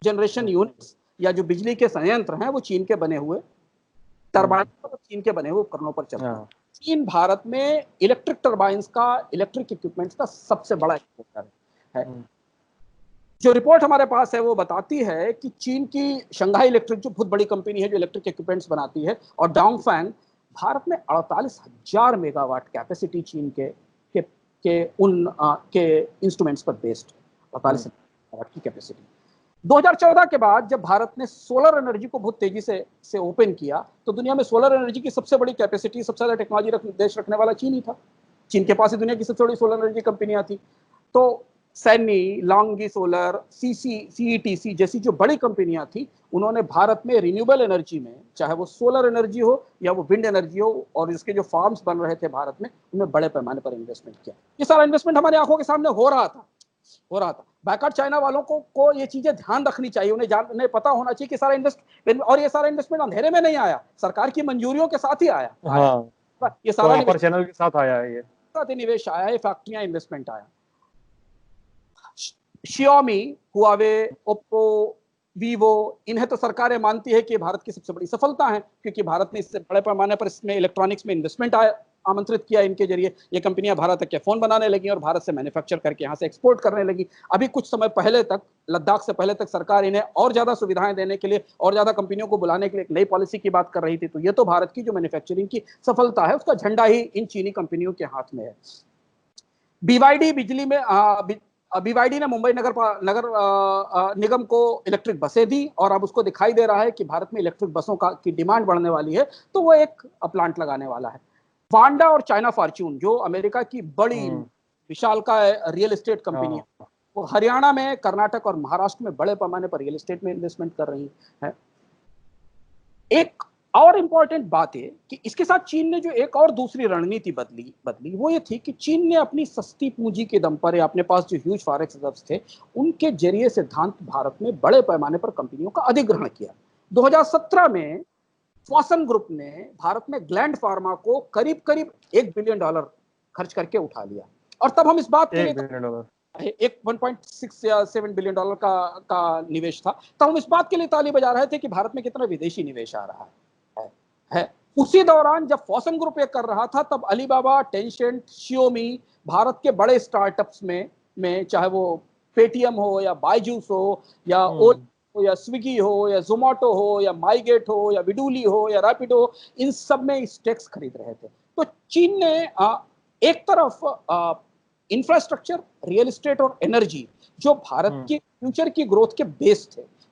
जनरेशन यूनिट्स या जो बिजली के संयंत्र हैं वो चीन के बने हुए टरबाइन पर, चीन के बने हुए उपकरणों पर चलते हैं। चीन भारत में इलेक्ट्रिक टरबाइंस का, इलेक्ट्रिक इक्विपमेंट्स का सबसे बड़ा एक्सपोर्टर है। जो रिपोर्ट हमारे पास है वो बताती है कि चीन की शंघाई इलेक्ट्रिक, जो बहुत बड़ी कंपनी है जो इलेक्ट्रिक इक्विपमेंट्स बनाती है, और डोंगफैंग, भारत में 48,000 मेगावाट कैपेसिटी चीन के इंस्ट्रूमेंट्स पर बेस्ड 48,000 मेगावाट की कैपेसिटी। 2014 के बाद जब भारत ने सोलर एनर्जी को बहुत तेजी से ओपन किया, तो दुनिया में सोलर एनर्जी की सबसे बड़ी कैपेसिटी, सबसे ज्यादा टेक्नोलॉजी देश रखने वाला चीन ही था। चीन के पास ही दुनिया की सबसे बड़ी सोलर एनर्जी कंपनियां थी। तो सैनी, लॉन्गी सोलर, सीईटीसी जैसी जो बड़ी कंपनियां थी, उन्होंने भारत में रिन्यूएबल एनर्जी में, चाहे वो सोलर एनर्जी हो या वो विंड एनर्जी हो, और इसके जो फार्म्स बन रहे थे भारत में, उनमें बड़े पैमाने पर इन्वेस्टमेंट किया। ये सारा इन्वेस्टमेंट हमारी आंखों के सामने हो रहा था। बैकआउट चाइना वालों को ये चीजें ध्यान रखनी चाहिए, उन्हें पता होना चाहिए कि सारा और ये सारा इन्वेस्टमेंट अंधेरे में नहीं आया, सरकार की मंजूरियों के साथ ही आया। ये सारा चैनल के साथ आया है, ये साथ निवेश आया है, फैक्ट्रियां, इन्वेस्टमेंट आया। Xiaomi, हुआवे, ओप्पो, वीवो, इन्हें तो सरकारें मानती है कि भारत की सबसे बड़ी सफलता है, क्योंकि भारत ने इससे बड़े पैमाने पर इसमें इलेक्ट्रॉनिक्स में इन्वेस्टमेंट आमंत्रित किया। इनके जरिए ये कंपनियां भारत तक के फोन बनाने लगी और भारत से मैन्युफैक्चर करके यहाँ से एक्सपोर्ट करने लगी। अभी कुछ समय पहले तक, लद्दाख से पहले तक, सरकार इन्हें और ज्यादा सुविधाएं देने के लिए और ज्यादा कंपनियों को बुलाने के लिए एक नई पॉलिसी की बात कर रही थी। तो ये तो भारत की जो मैन्युफैक्चरिंग की सफलता है, उसका झंडा ही इन चीनी कंपनियों के हाथ में है। बीवाईडी बिजली में बीवाईडी ने मुंबई नगर निगम को इलेक्ट्रिक बसें दी, और अब उसको दिखाई दे रहा है कि भारत में इलेक्ट्रिक बसों की डिमांड बढ़ने वाली है, तो वो एक प्लांट लगाने वाला है। वांडा और चाइना फॉर्च्यून, जो अमेरिका की बड़ी विशालकाय रियल एस्टेट कंपनी है, वो हरियाणा में, कर्नाटक और महाराष्ट्र में बड़े पैमाने पर रियल एस्टेट में इन्वेस्टमेंट कर रही है। एक और इंपॉर्टेंट बात है कि इसके साथ चीन ने जो एक और दूसरी रणनीति बदली वो ये थी कि चीन ने अपनी सस्ती पूंजी के दम पर, या अपने पास जो ह्यूज फॉरेक्स रिजर्व्स थे, उनके जरिए सिद्धांत भारत में बड़े पैमाने पर कंपनियों का अधिग्रहण किया। 2017 में फॉसन ग्रुप ने भारत में ग्लैंड फार्मा को करीब $1 बिलियन खर्च करके उठा लिया। और तब हम इस बात के लिए, एक 1.6 या 7 बिलियन डॉलर का निवेश था, तब हम इस बात के लिए ताली बजा रहे थे कि भारत में कितना विदेशी निवेश आ रहा है। उसी दौरान जब फॉसन ग्रुप ये कर रहा था, तब अलीबाबा, टेंसेंट, शियोमी, भारत के बड़े स्टार्टअप्स में चाहे वो पेटीएम हो या बायजूस हो या ओला या स्विगी हो या जोमेटो हो या माईगेट हो या विडूली हो या रैपिडो, इन सब में स्टेक्स खरीद रहे थे। तो चीन ने एक तरफ इंफ्रास्ट्रक्चर, रियल एस्टेट और एनर्जी, जो भारत की फ्यूचर की ग्रोथ के बेस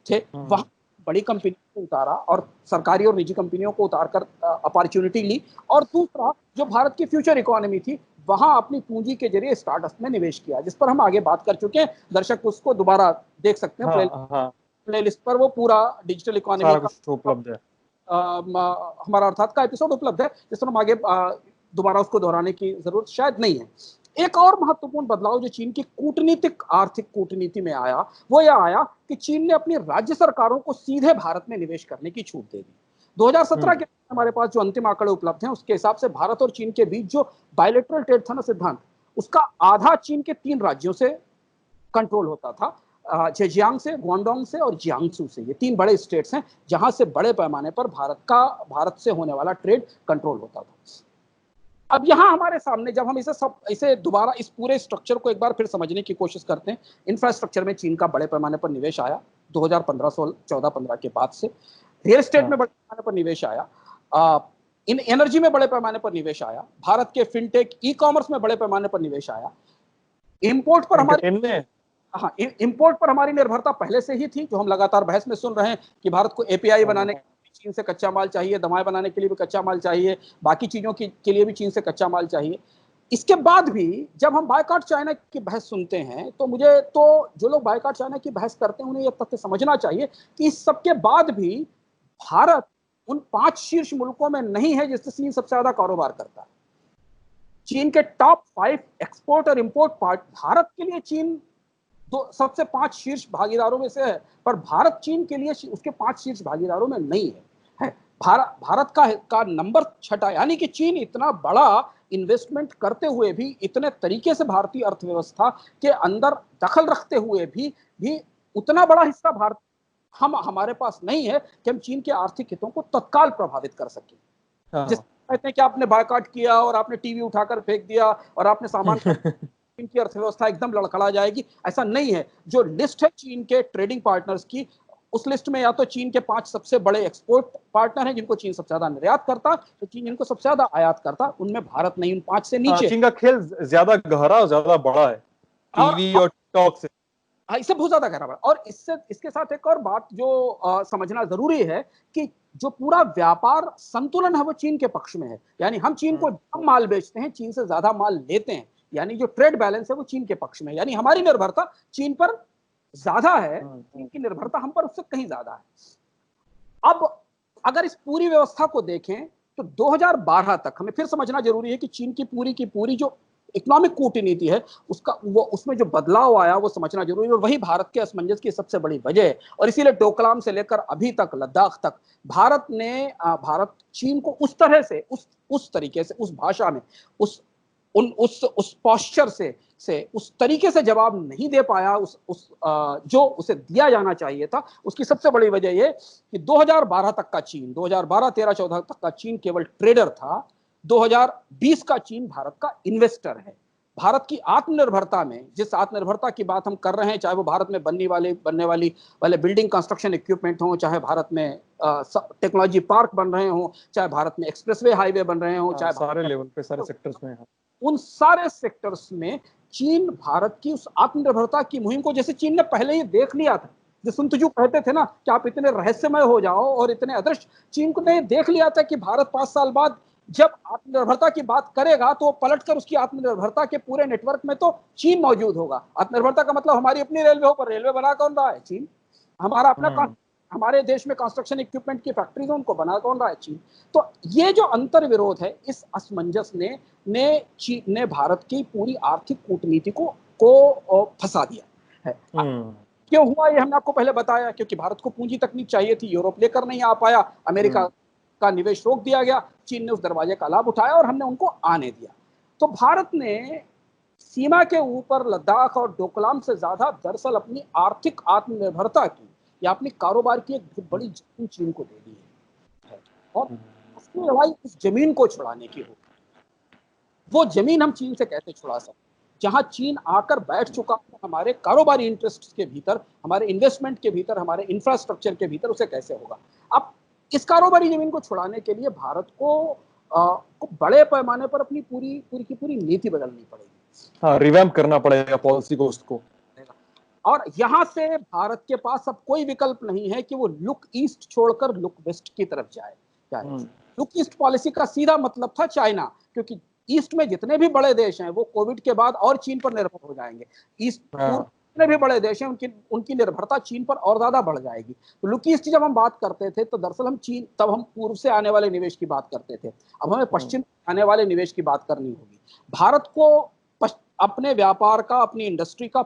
थे वहां बड़ी कंपनियों को उतारा और सरकारी और निजी कंपनियों को उतारकर अपॉर्चुनिटी ली। और दूसरा, जो भारत की फ्यूचर इकोनॉमी थी, वहां अपनी पूंजी के जरिए स्टार्टअप में निवेश किया, जिस पर हम आगे बात कर चुके हैं। दर्शक उसको दोबारा देख सकते हैं, प्लेलिस्ट पर वो पूरा डिजिटल इकोनॉमी का उपलब्ध है, हमारा अर्थात का एपिसोड उपलब्ध है, जिस पर हम आगे दोबारा उसको दोहराने की जरूरत शायद नहीं है। एक और महत्वपूर्ण बदलाव जो चीन की आर्थिक कूटनीति में आया, वो यह आया कि चीन ने अपनी राज्य सरकारों को सीधे भारत में निवेश करने की छूट दे दी। 2017 के हमारे पास जो अंतिम आंकड़े उपलब्ध हैं, उसके हिसाब से भारत और चीन के बीच जो बायलैटरल ट्रेड था ना सिद्धांत, उसका आधा चीन के 3 राज्यों से कंट्रोल होता था, जेजियांग से, गुआंगडोंग से और जियांगसू से। ये 3 बड़े स्टेट्स हैं जहां से बड़े पैमाने पर भारत से होने वाला ट्रेड कंट्रोल होता था। अब यहाँ हमारे सामने जब हम इसे दोबारा इस पूरे स्ट्रक्चर को एक बार फिर समझने की कोशिश करते हैं, इंफ्रास्ट्रक्चर में चीन का बड़े पैमाने पर निवेश आया 2014-15 के बाद से। रियल एस्टेट में बड़े पैमाने पर निवेश आया, इन एनर्जी में बड़े पैमाने पर निवेश आया, Bharat K fintech, e commerce में बड़े पैमाने पर निवेश आया। इंपोर्ट पर हमारी निर्भरता पहले से ही थी, जो हम लगातार बहस में सुन रहे हैं कि भारत को एपीआई बनाने चीन से कच्चा माल चाहिए, दवाएं बनाने के लिए भी कच्चा माल चाहिए, बाकी चीजों के लिए भी चीन से कच्चा माल चाहिए। इसके बाद भी जब हम बायकॉट चाइना की बहस सुनते हैं तो मुझे तो जो लोग बायकॉट चाइना की बहस करते हैं उन्हें यह तथ्य समझना चाहिए कि इस सबके बाद भी भारत उन 5 शीर्ष मुल्कों में नहीं है जिससे चीन सबसे ज्यादा कारोबार करता है। चीन के टॉप 5 एक्सपोर्ट और इंपोर्ट पार्ट भारत के लिए चीन सबसे 5 शीर्ष भागीदारों में से है, पर भारत चीन के लिए उसके 5 शीर्ष भागीदारों में नहीं है। भारत का नंबर 6, यानी कि चीन इतना बड़ा इन्वेस्टमेंट करते हुए भी, इतने तरीके से भारतीय अर्थव्यवस्था के अंदर दखल रखते हुए भी उतना बड़ा हिस्सा भारत हमारे पास नहीं है कि हम चीन के आर्थिक हितों को तत्काल प्रभावित कर सकें। जिस कहते हैं कि आपने बायकॉट किया और आपने टीवी उठाकर फेंक दिया और आपने सामान चीन की अर्थव्यवस्था एकदम लड़खड़ा जाएगी, ऐसा नहीं है। जो लिस्ट है चीन के ट्रेडिंग पार्टनर्स की, उस लिस्ट में या तो चीन के 5 सबसे बड़े एक्सपोर्ट पार्टनर हैं जिनको चीन सबसे ज्यादा निर्यात करता, तो चीन जिनको सबसे ज्यादा आयात करता, उनमें भारत नहीं, उन 5 से नीचे। चीन का खेल ज्यादा गहरा और ज्यादा बड़ा है टीवी और टॉक से। इससे बहुत ज्यादा गहरा बड़ा। और इसके साथ एक और बात जो समझना जरूरी है कि जो पूरा व्यापार संतुलन है वो चीन के पक्ष में है। यानी हम चीन को कम माल बेचते हैं, चीन से ज्यादा माल लेते हैं, यानी जो ट्रेड बैलेंस है वो चीन के पक्ष में है। यानी हमारी निर्भरता चीन पर ज्यादा है, चीन की निर्भरता हम पर उससे कहीं ज्यादा है। अब अगर इस पूरी व्यवस्था को देखें तो 2012 तक हमें फिर समझना जरूरी है कि चीन की पूरी जो इकोनॉमिक कूटनीति है उसमें जो बदलाव आया वो समझना जरूरी है, और वही भारत के असमंजस की सबसे बड़ी वजह है। और इसीलिए डोकलाम से लेकर अभी तक लद्दाख तक भारत चीन को उस तरह से, उस तरीके से, उस भाषा में, उस पोस्चर से उस तरीके से जवाब नहीं दे पाया जो उसे दिया जाना चाहिए था। उसकी सबसे बड़ी वजह यह कि 2012 तक का चीन, 2012, 13, 14 तक का चीन केवल ट्रेडर था। 2020 का चीन भारत का इन्वेस्टर है। भारत की आत्मनिर्भरता में, जिस आत्मनिर्भरता की बात हम कर रहे हैं, चाहे वो भारत में बनने वाले बिल्डिंग कंस्ट्रक्शन इक्विपमेंट हो, चाहे भारत में टेक्नोलॉजी पार्क बन रहे हो, चाहे भारत में एक्सप्रेसवे हाईवे बन रहे हो, चाहे सारे लेवल पे, सारे सेक्टर्स में, उन सारे सेक्टर्स में चीन भारत की उस आत्मनिर्भरता की मुहिम को, जैसे चीन ने पहले ही देख लिया था, जो सुन तुजू कहते थे ना कि आप इतने रहस्यमय हो जाओ और इतने अदृश्य, चीन को ने देख लिया था कि भारत 5 साल बाद जब आत्मनिर्भरता की बात करेगा तो पलटकर उसकी आत्मनिर्भरता के पूरे नेटवर्क में तो चीन मौजूद होगा। आत्मनिर्भरता का मतलब हमारी अपनी रेलवे हो, पर रेलवे बना कौन रहा है? चीन। हमारा अपना हमारे देश में कंस्ट्रक्शन इक्विपमेंट की फैक्ट्रीज उनको बना कौन रहा है? चीन। तो ये जो अंतर विरोध है, इस असमंजस ने भारत की पूरी आर्थिक कूटनीति को फंसा दिया है। क्यों हुआ ये हमने आपको पहले बताया, क्योंकि भारत को पूंजी तकनीक चाहिए थी, यूरोप लेकर नहीं आ पाया, अमेरिका का निवेश रोक दिया गया, चीन ने उस दरवाजे का लाभ उठाया और हमने उनको आने दिया। तो भारत ने सीमा के ऊपर लद्दाख और डोकलाम से ज्यादा दरअसल अपनी आर्थिक आत्मनिर्भरता की या अपनी कारोबार की एक बहुत बड़ी जमीन चीन को दे दी है, और उसकी लड़ाई उस जमीन को छुड़ाने की हो। वो जमीन हम चीन से कैसे छुड़ा सकते, जहां चीन आकर बैठ चुका है हमारे कारोबारी इंटरेस्ट के भीतर, हमारे इन्वेस्टमेंट के भीतर, हमारे इंफ्रास्ट्रक्चर के भीतर, उसे कैसे होगा? अब इस कारोबारी जमीन को छुड़ाने के लिए भारत को बड़े पैमाने पर अपनी पूरी नीति बदलनी पड़ेगी। हाँ, रिवैम्प करना पड़ेगा पॉलिसी को, उसको। और यहां से भारत के पास अब कोई विकल्प नहीं है कि वो लुक ईस्ट छोड़कर लुक वेस्ट की तरफ जाए। लुक ईस्ट पॉलिसी का सीधा मतलब था चाइना, क्योंकि ईस्ट में जितने भी बड़े देश हैं वो कोविड के बाद और चीन पर निर्भर हो जाएंगे। ईस्ट जितने भी बड़े देश हैं उनकी निर्भरता चीन पर और ज्यादा बढ़ जाएगी। तो लुक ईस्ट जब हम बात करते थे तो दरअसल हम पूर्व से आने वाले निवेश की बात करते थे, अब हमें पश्चिम आने वाले निवेश की बात करनी होगी। भारत को अपने व्यापार का, अपनी इंडस्ट्री का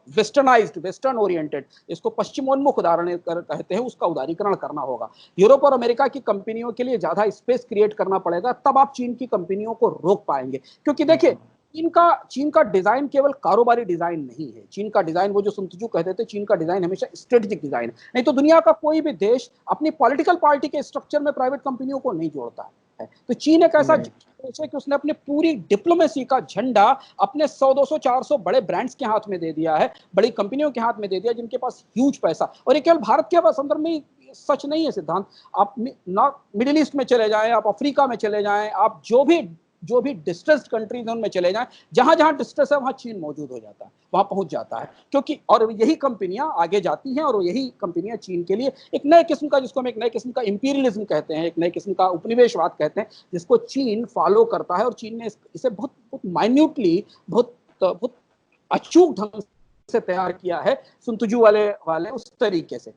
वेस्टर्न ओरिएंटेड, इसको पश्चिमोन्मुख उदाहरण कहते हैं, उसका उदारीकरण करना होगा। यूरोप और अमेरिका की कंपनियों के लिए ज्यादा स्पेस क्रिएट करना पड़ेगा, तब आप चीन की कंपनियों को रोक पाएंगे। क्योंकि देखिए, चीन का डिजाइन केवल कारोबारी डिजाइन नहीं है। चीन का डिजाइन, वो जो सुन तुजू कहते थे, चीन का डिजाइन हमेशा स्ट्रेटेजिक डिजाइन है। नहीं तो दुनिया का कोई भी देश अपनी पॉलिटिकल पार्टी के स्ट्रक्चर में प्राइवेट कंपनियों को नहीं जोड़ता है। तो चीन एक ऐसा देश है कि उसने अपने पूरी डिप्लोमेसी का झंडा अपने 100, 200, 400 बड़े ब्रांड्स के हाथ में दे दिया है, बड़ी कंपनियों के हाथ में दे दिया, जिनके पास ह्यूज पैसा। और ये केवल भारत के संदर्भ में सच नहीं है सिद्धांत, आप मिडिल ईस्ट में चले जाएं, आप अफ्रीका में चले जाएं, आप जो भी जो भी डिस्ट्रेस्ड कंट्रीज उनमें चले जाएं, जहां जहां डिस्ट्रेस है वहां चीन मौजूद हो जाता है, वहां पहुंच जाता है, क्योंकि और यही कंपनियां आगे जाती हैं और यही कंपनियां चीन के लिए एक नए किस्म का, जिसको हम एक नए किस्म का इंपीरियलिज्म कहते हैं, एक नए किस्म का उपनिवेशवाद कहते हैं, जिसको चीन फॉलो करता है। और चीन ने इसे बहुत बहुत माइन्यूटली, बहुत अचूक ढंग से तैयार किया है, सुनतुजू वाले उस तरीके से।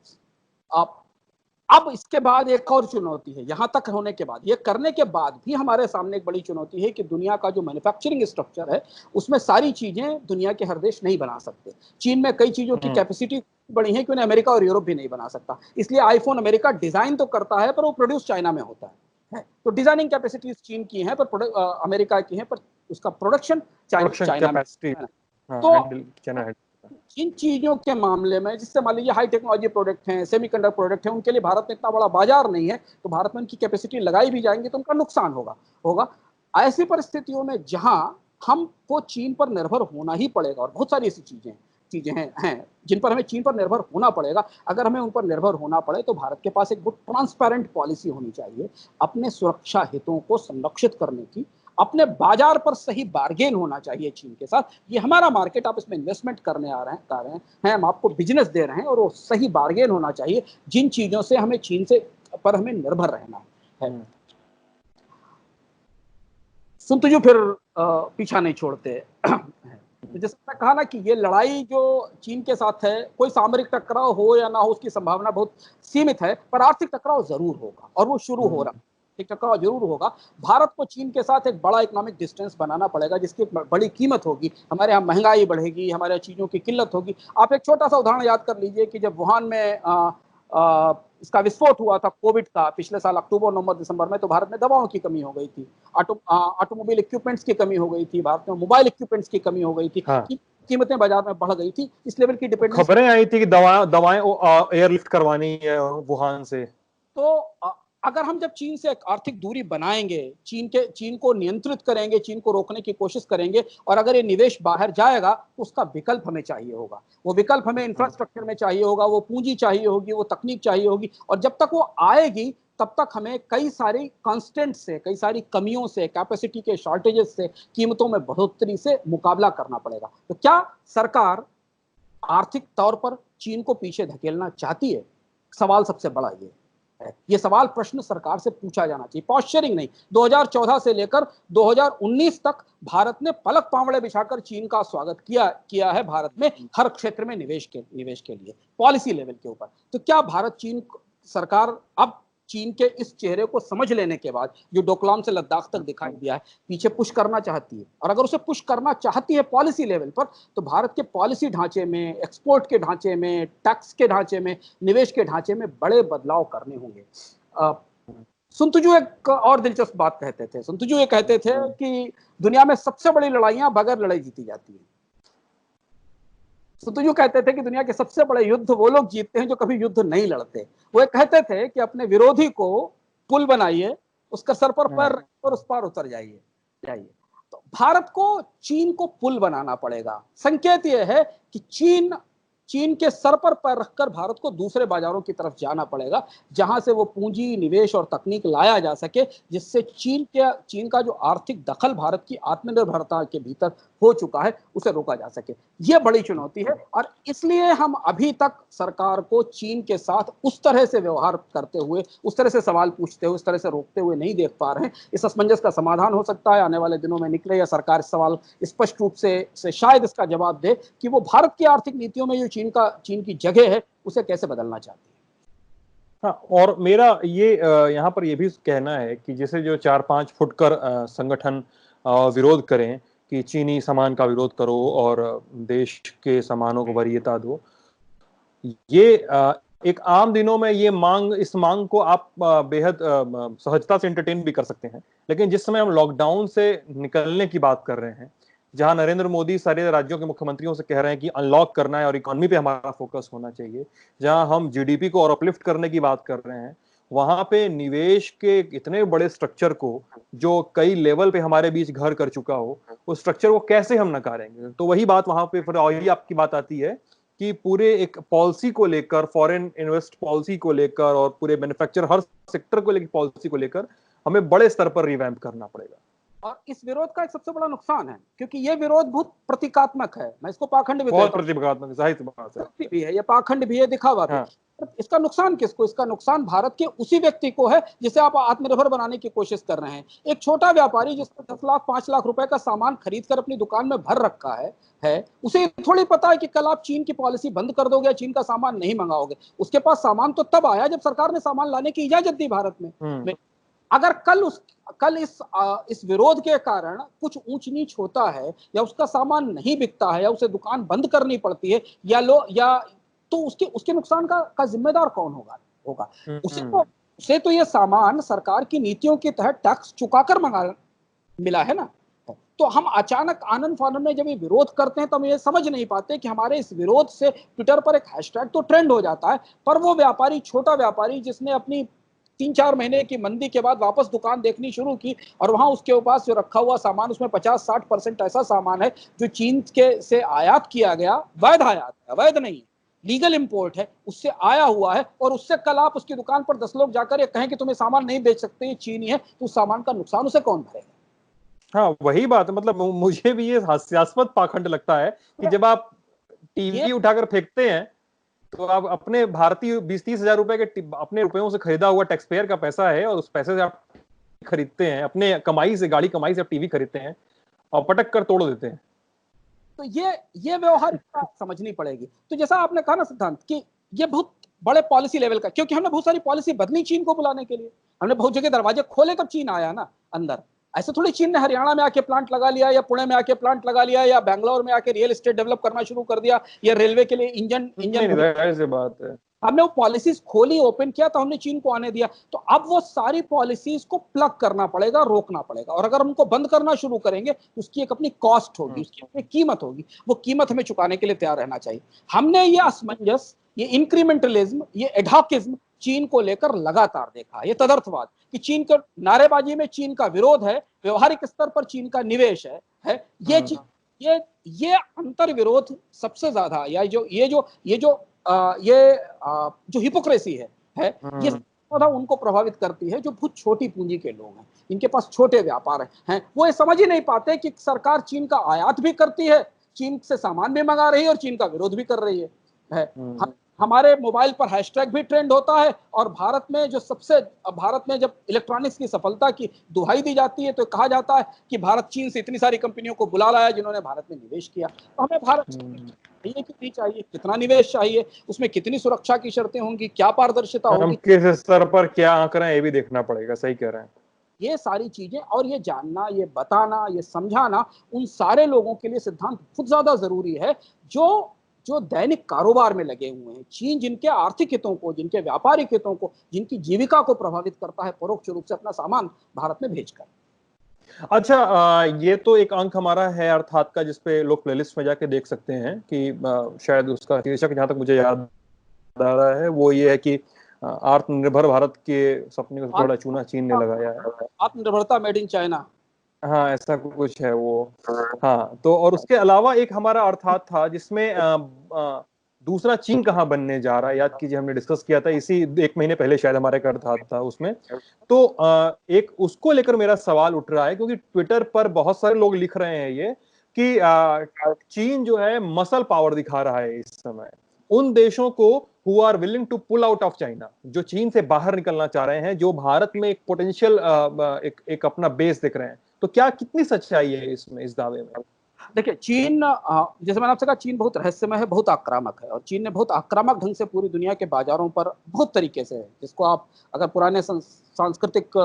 अब इसके बाद एक और चुनौती है, यहां तक होने के बाद, ये करने के बाद भी हमारे सामने एक बड़ी चुनौती है कि दुनिया का जो मैन्युफैक्चरिंग स्ट्रक्चर है उसमें सारी चीजें दुनिया के हर देश नहीं बना सकते। चीन में कई चीजों की कैपेसिटी बड़ी है कि उन्हें अमेरिका और यूरोप भी नहीं बना सकता, इसलिए आईफोन अमेरिका डिजाइन तो करता है पर वो प्रोड्यूस चाइना में होता है। तो डिजाइनिंग कैपेसिटीज चीन की है पर अमेरिका की है, पर उसका प्रोडक्शन चाइना में। तो इन चीजों के मामले में, जिससे मान लीजिए हाई टेक्नोलॉजी प्रोडक्ट हैं, सेमीकंडक्टर प्रोडक्ट हैं, उनके लिए भारत में इतना बड़ा बाजार नहीं है, तो भारत में उनकी कैपेसिटी लगाई भी जाएंगे तो उनका नुकसान होगा। ऐसी परिस्थितियों में जहां हमको चीन पर निर्भर होना ही पड़ेगा, और बहुत सारी ऐसी चीजें हैं जिन पर हमें चीन पर निर्भर होना पड़ेगा। अगर हमें उन पर निर्भर होना पड़े तो भारत के पास एक बहुत ट्रांसपेरेंट पॉलिसी होनी चाहिए अपने सुरक्षा हितों को संरक्षित करने की। अपने बाजार पर सही बार्गेन होना चाहिए चीन के साथ, ये हमारा मार्केट, आप इसमें इन्वेस्टमेंट करने आ रहे हैं, हम आपको बिजनेस दे रहे हैं, और वो सही बार्गेन होना चाहिए जिन चीजों से हमें चीन से पर हमें निर्भर रहना है। सुनतुजू फिर पीछा नहीं छोड़ते। तो जैसे मैं कहा ना कि ये लड़ाई जो चीन के साथ है, कोई सामरिक टकराव हो या ना हो उसकी संभावना बहुत सीमित है, पर आर्थिक टकराव जरूर होगा, और वो शुरू हो रहा है। टकराव जरूर होगा। भारत को चीन के साथ एक बड़ा इकोनॉमिक डिस्टेंस बनाना पड़ेगा, जिसकी बड़ी कीमत होगी। हमारे यहाँ महंगाई बढ़ेगी, हमारे चीजों की किल्लत होगी। आप एक छोटा सा उदाहरण याद कर लीजिए कि जब वुहान में इसका विस्फोट हुआ था कोविड का पिछले साल अक्टूबर, नवंबर, दिसंबर में, तो भारत में दवाओं की कमी हो गई थी, ऑटोमोबाइल इक्विपमेंट्स की कमी हो गई थी, भारत में मोबाइल इक्विपमेंट्स की कमी हो गई थी। हाँ। कीमतें बाजार में बढ़ गई थी, इस लेवल की डिपेंडेंस। खबरें आई थी कि दवाएं एयरलिफ्ट करवानी है वुहान से। तो अगर हम जब चीन से एक आर्थिक दूरी बनाएंगे, चीन को नियंत्रित करेंगे, चीन को रोकने की कोशिश करेंगे, और अगर ये निवेश बाहर जाएगा तो उसका विकल्प हमें चाहिए होगा। वो विकल्प हमें इंफ्रास्ट्रक्चर में चाहिए होगा, वो पूंजी चाहिए होगी, वो तकनीक चाहिए होगी, और जब तक वो आएगी तब तक हमें कई सारी कांस्टेंट से, कई सारी कमियों से, कैपेसिटी के शॉर्टेजेस से, कीमतों में बढ़ोतरी से मुकाबला करना पड़ेगा। तो क्या सरकार आर्थिक तौर पर चीन को पीछे धकेलना चाहती है? सवाल सबसे बड़ा ये सवाल, प्रश्न सरकार से पूछा जाना चाहिए, पॉस्चरिंग नहीं। 2014 से लेकर 2019 तक भारत ने पलक पावड़े बिछाकर चीन का स्वागत किया है भारत में, हर क्षेत्र में निवेश के लिए, पॉलिसी लेवल के ऊपर। तो क्या भारत चीन सरकार अब चीन के इस चेहरे को समझ लेने के बाद, जो डोकलाम से लद्दाख तक दिखाई दिया है, पीछे पुश करना चाहती है? और अगर उसे पुश करना चाहती है पॉलिसी लेवल पर, तो भारत के पॉलिसी ढांचे में, एक्सपोर्ट के ढांचे में, टैक्स के ढांचे में, निवेश के ढांचे में बड़े बदलाव करने होंगे। सुनतुजू एक और दिलचस्प बात कहते थे। सुनतुजू ये कहते थे कि दुनिया में सबसे बड़ी लड़ाइयां बगैर लड़ाई जीती जाती है। सुनतुजू कहते थे कि दुनिया के सबसे बड़े युद्ध वो लोग जीतते हैं जो कभी युद्ध नहीं लड़ते। वो कहते थे कि अपने विरोधी को पुल बनाइए, उसका सर पर पैर और उस पार उतर जाइए। तो भारत को चीन को पुल बनाना पड़ेगा। संकेत यह है कि चीन के सर पर पैर रखकर भारत को दूसरे बाजारों की तरफ जाना पड़ेगा, जहां से वो पूंजी, निवेश और तकनीक लाया जा सके, जिससे चीन का जो आर्थिक दखल भारत की आत्मनिर्भरता के भीतर हो चुका है, उसे रोका जा सके। यह बड़ी चुनौती है, और इसलिए हम अभी तक सरकार को चीन के साथ उस तरह से व्यवहार करते हुए, उस तरह से सवाल पूछते हुए, उस तरह से रोकते हुए नहीं देख पा रहे हैं। इस असमंजस का समाधान हो सकता है, आने वाले दिनों में निकले, या सरकार इस सवाल स्पष्ट रूप से शायद इसका जवाब दे कि वो भारत की आर्थिक नीतियों में जो चीन की जगह है उसे कैसे बदलना चाहती है। हाँ, और मेरा ये यहाँ पर ये भी कहना है कि जैसे जो 4-5 फुटकर संगठन विरोध करें कि चीनी सामान का विरोध करो और देश के सामानों को वरीयता दो, ये एक आम दिनों में इस मांग को आप बेहद सहजता से एंटरटेन भी कर सकते हैं। लेकिन जिस समय हम लॉकडाउन से निकलने की बात कर रहे हैं, जहां नरेंद्र मोदी सारे राज्यों के मुख्यमंत्रियों से कह रहे हैं कि अनलॉक करना है और इकोनॉमी पे हमारा फोकस होना चाहिए, जहां हम जीडीपी को और अपलिफ्ट करने की बात कर रहे हैं, वहां पे निवेश के इतने बड़े स्ट्रक्चर को, जो कई लेवल पे हमारे बीच घर कर चुका हो, उस स्ट्रक्चर को कैसे हम नकारेंगे? तो वही बात वहां पे फिर वही आपकी बात आती है कि पूरे एक पॉलिसी को लेकर, फॉरेन इन्वेस्ट पॉलिसी को लेकर और पूरे मैन्युफैक्चर हर सेक्टर को लेकर पॉलिसी को लेकर हमें बड़े स्तर पर रिवैम्प करना पड़ेगा। और इस विरोध का एक सबसे बड़ा नुकसान है, क्योंकि ये विरोध बहुत प्रतीकात्मक है, मैं इसको पाखंड भी बहुत कहता हूँ, प्रतिभागात्मक, जाहिर सी बात है। भी है, ये पाखंड भी है, दिखावा भी। हाँ। इसका नुकसान किसको? इसका नुकसान भारत के उसी व्यक्ति को है जिसे आप आत्मनिर्भर बनाने की कोशिश कर रहे हैं। एक छोटा व्यापारी जिसने 10 लाख 5 लाख रुपए का सामान खरीद कर अपनी दुकान में भर रखा है उसे थोड़ी पता है कि कल आप चीन की पॉलिसी बंद कर दोगे, चीन का सामान नहीं मंगाओगे। उसके पास सामान तो तब आया जब सरकार ने सामान लाने की इजाजत दी भारत में। अगर कल इस विरोध के कारण कुछ ऊंच नीच होता है, या उसका सामान नहीं बिकता है, या उसे दुकान बंद करनी पड़ती है, या तो उसके उसके नुकसान का जिम्मेदार कौन होगा? उसे तो ये सामान सरकार की नीतियों के तहत टैक्स चुकाकर मिला है ना। तो हम अचानक आनंद फानन में जब ये विरोध करते हैं तो हम ये समझ नहीं पाते कि हमारे इस विरोध से ट्विटर पर एक हैशटैग तो ट्रेंड हो जाता है, पर वो व्यापारी, छोटा व्यापारी जिसने अपनी 3-4 महीने की मंदी के बाद वापस दुकान देखनी शुरू की, और वहां उसके पास जो रखा हुआ सामान, उसमें 50-60% ऐसा सामान है जो चीन के से आयात किया गया, वैध आयात है, अवैध नहीं, लीगल इंपोर्ट है, उससे आया हुआ है, और उससे कल आप उसकी दुकान पर 10 लोग जाकर ये कहें कि तुम्हें सामान नहीं बेच सकते, ये चीनी है, तो उस सामान का नुकसान उसे कौन भरेगा? हाँ, वही बात है। मतलब मुझे भी ये हास्यास्पद पाखंड लगता है कि जब आप टीवी उठाकर फेंकते हैं तो आप अपने भारतीय 20-30 हजार रुपए के अपने रुपयों से खरीदा हुआ टैक्स पेयर का पैसा है, और उस पैसे से आप खरीदते हैं, अपने कमाई से, गाड़ी कमाई से आप टीवी खरीदते हैं और पटक कर तोड़ देते हैं। तो ये व्यवहार समझनी पड़ेगी। तो जैसा आपने कहा ना सिद्धांत, कि ये बहुत बड़े पॉलिसी लेवल का, क्योंकि हमने बहुत सारी पॉलिसी बदली चीन को बुलाने के लिए, हमने बहुत जगह दरवाजे खोले तब चीन आया ना अंदर। ऐसे थोड़ी चीन ने हरियाणा में आके प्लांट लगा लिया, या पुणे में आके प्लांट लगा लिया, या बैंगलोर में आके रियल एस्टेट डेवलप करना शुरू कर दिया, या रेलवे के लिए इंजन बात है। हमने वो पॉलिसीज खोली, ओपन किया, तो हमने चीन को आने दिया। तो अब वो सारी पॉलिसीज को प्लग करना पड़ेगा, रोकना पड़ेगा, और अगर उनको बंद करना शुरू करेंगे तो उसकी एक अपनी कॉस्ट होगी, उसकी अपनी कीमत होगी, वो कीमत हमें चुकाने के लिए तैयार रहना चाहिए। हमने ये असमंजस, ये इंक्रीमेंटलिज्म, ये एडहॉकिज्म चीन को लेकर लगातार देखा, ये तदर्थवाद कि चीन के नारेबाजी में चीन का विरोध है, व्यवहारिक स्तर पर चीन का निवेश है ये अंतर विरोध सबसे ज्यादा, या जो हिपोक्रेसी है ये ज्यादा उनको प्रभावित करती है जो बहुत छोटी पूंजी के लोग हैं, इनके पास छोटे व्यापार हैं, वो ये समझ ही नहीं पाते कि सरकार चीन का आयात भी करती है, चीन से सामान भी मंगा रही है, और चीन का विरोध भी कर रही है। हमारे मोबाइल पर हैशटैग भी ट्रेंड होता है, और भारत में जब इलेक्ट्रॉनिक्स की सफलता की दुहाई दी जाती है तो कहा जाता है कि भारत चीन से इतनी सारी कंपनियों को बुला लाया जिन्होंने भारत में निवेश किया। तो हमें भारत चाहिए, कितनी चाहिए, कितना निवेश चाहिए, उसमें कितनी सुरक्षा की शर्तें होंगी, क्या पारदर्शिता होगी, किस स्तर पर क्या आंक रहे हैं, ये भी देखना पड़ेगा। सही कह रहे हैं। ये सारी चीजें, और ये जानना, ये बताना, ये समझाना उन सारे लोगों के लिए सिद्धांत बहुत ज्यादा जरूरी है जो दैनिक कारोबार में लगे हुए हैं। चीन जिनके आर्थिक हितों को, जिनके व्यापारिक हितों को, जिनकी जीविका को प्रभावित करता है परोक्ष रूप से अपना सामान भारत में भेजकर। अच्छा, ये तो एक अंक हमारा है अर्थात का, जिसपे लोग प्लेलिस्ट में जाके देख सकते हैं कि शायद उसका शीर्षक, जहां तक मुझे याद आ रहा है, वो ये है कि आत्मनिर्भर भारत के सपने को थोड़ा चूना चीन ने लगाया है। आत्मनिर्भरता मेड इन चाइना। हाँ, ऐसा कुछ है वो। हाँ, तो और उसके अलावा एक हमारा अर्थात था जिसमें दूसरा चीन कहाँ बनने जा रहा है। याद कीजिए, हमने डिस्कस किया था इसी 1 महीने पहले शायद हमारे एक अर्थात था उसमें। तो एक उसको लेकर मेरा सवाल उठ रहा है, क्योंकि ट्विटर पर बहुत सारे लोग लिख रहे हैं ये कि चीन जो है मसल पावर दिखा रहा है इस समय उन देशों को who are willing to pull out of China, जो चीन से बाहर निकलना चाह रहे हैं, जो भारत में एक पोटेंशियल एक अपना बेस दिख रहे हैं। तो क्या, कितनी सच्चाई है इसमें, इस दावे में? देखिए, चीन, जैसे मैंने आपसे कहा, चीन बहुत रहस्यमय है, बहुत आक्रामक है, और चीन ने बहुत आक्रामक ढंग से पूरी दुनिया के बाजारों पर बहुत तरीके से, जिसको आप अगर पुराने सांस्कृतिक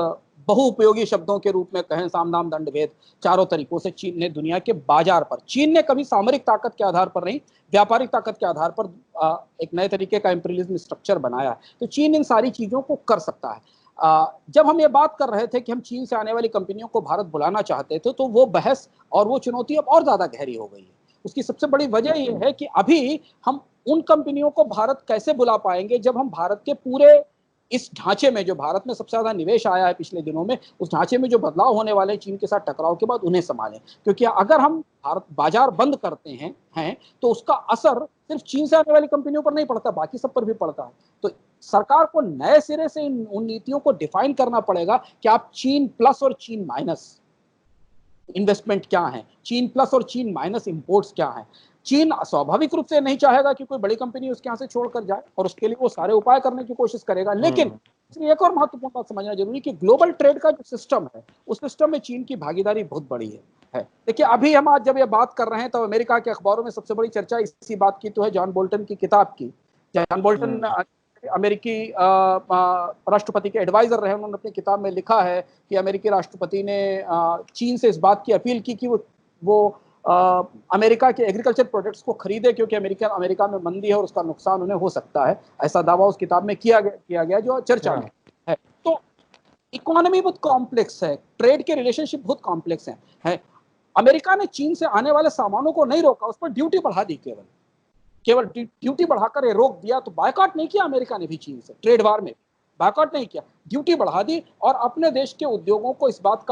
बहुउपयोगी शब्दों के रूप में कहें, साम दाम दंड भेद, चारों तरीकों से चीन ने दुनिया के बाजार पर, चीन ने कभी सामरिक ताकत के आधार पर नहीं, व्यापारिक ताकत के आधार पर एक नए तरीके का इंपीरियलिज्म स्ट्रक्चर बनाया है। तो चीन इन सारी चीजों को कर सकता है। जब हम ये बात कर रहे थे कि हम चीन से आने वाली कंपनियों को भारत बुलाना चाहते थे, तो वो बहस और वो चुनौती अब और ज्यादा गहरी हो गई है। उसकी सबसे बड़ी वजह यह है कि अभी हम उन कंपनियों को भारत कैसे बुला पाएंगे जब हम भारत के पूरे इस ढांचे में, जो भारत में सबसे ज्यादा निवेश आया है पिछले दिनों में, उस ढांचे में जो बदलाव होने वाले हैं चीन के साथ टकराव के बाद, उन्हें संभालें। क्योंकि अगर हम भारत बाजार बंद करते हैं तो उसका असर सिर्फ चीन से आने वाली कंपनियों पर नहीं पड़ता, बाकी सब पर भी पड़ता है। तो सरकार को नए सिरे से उन नीतियों को डिफाइन करना पड़ेगा कि आप चीन प्लस और चीन माइनस, इन्वेस्टमेंट क्या है, चीन प्लस और चीन माइनस इंपोर्ट्स क्या है। चीन स्वाभाविक रूप से नहीं चाहेगा कि कोई बड़ी कंपनी उसके यहाँ से छोड़कर जाए, और उसके लिए वो सारे उपाय करने की कोशिश करेगा। लेकिन इसमें एक और महत्वपूर्ण बात समझना जरूरी कि ग्लोबल ट्रेड का जो सिस्टम है, उस सिस्टम में चीन की भागीदारी बहुत बड़ी है। देखिए, अभी हम आज जब ये बात कर रहे हैं तो अमेरिका के अखबारों में सबसे बड़ी चर्चा इसी बात की तो है, जॉन बोल्टन की किताब की। जॉन बोल्टन अमेरिकी राष्ट्रपति के एडवाइजर रहे, उन्होंने अपनी किताब में लिखा है कि अमेरिकी राष्ट्रपति ने चीन से इस बात की अपील की कि वो अमेरिका के एग्रीकल्चर प्रोडक्ट्स को खरीदे, क्योंकि अमेरिका में मंदी है और उसका नुकसान उन्हें हो सकता है। ऐसा दावा उस किताब में किया गया जो चर्चा में है। तो इकोनॉमी बहुत कॉम्प्लेक्स है, ट्रेड के रिलेशनशिप बहुत कॉम्प्लेक्स है। अमेरिका ने चीन से आने वाले सामानों को नहीं रोका, उस पर ड्यूटी बढ़ा दी, केवल ड्यूटी बढ़ाकर ये रोक दिया। तो बायकॉट नहीं किया अमेरिका ने भी चीन से, ट्रेड वार में बायकॉट नहीं किया, ड्यूटी बढ़ा दी और अपने देश के उद्योगों को इस बात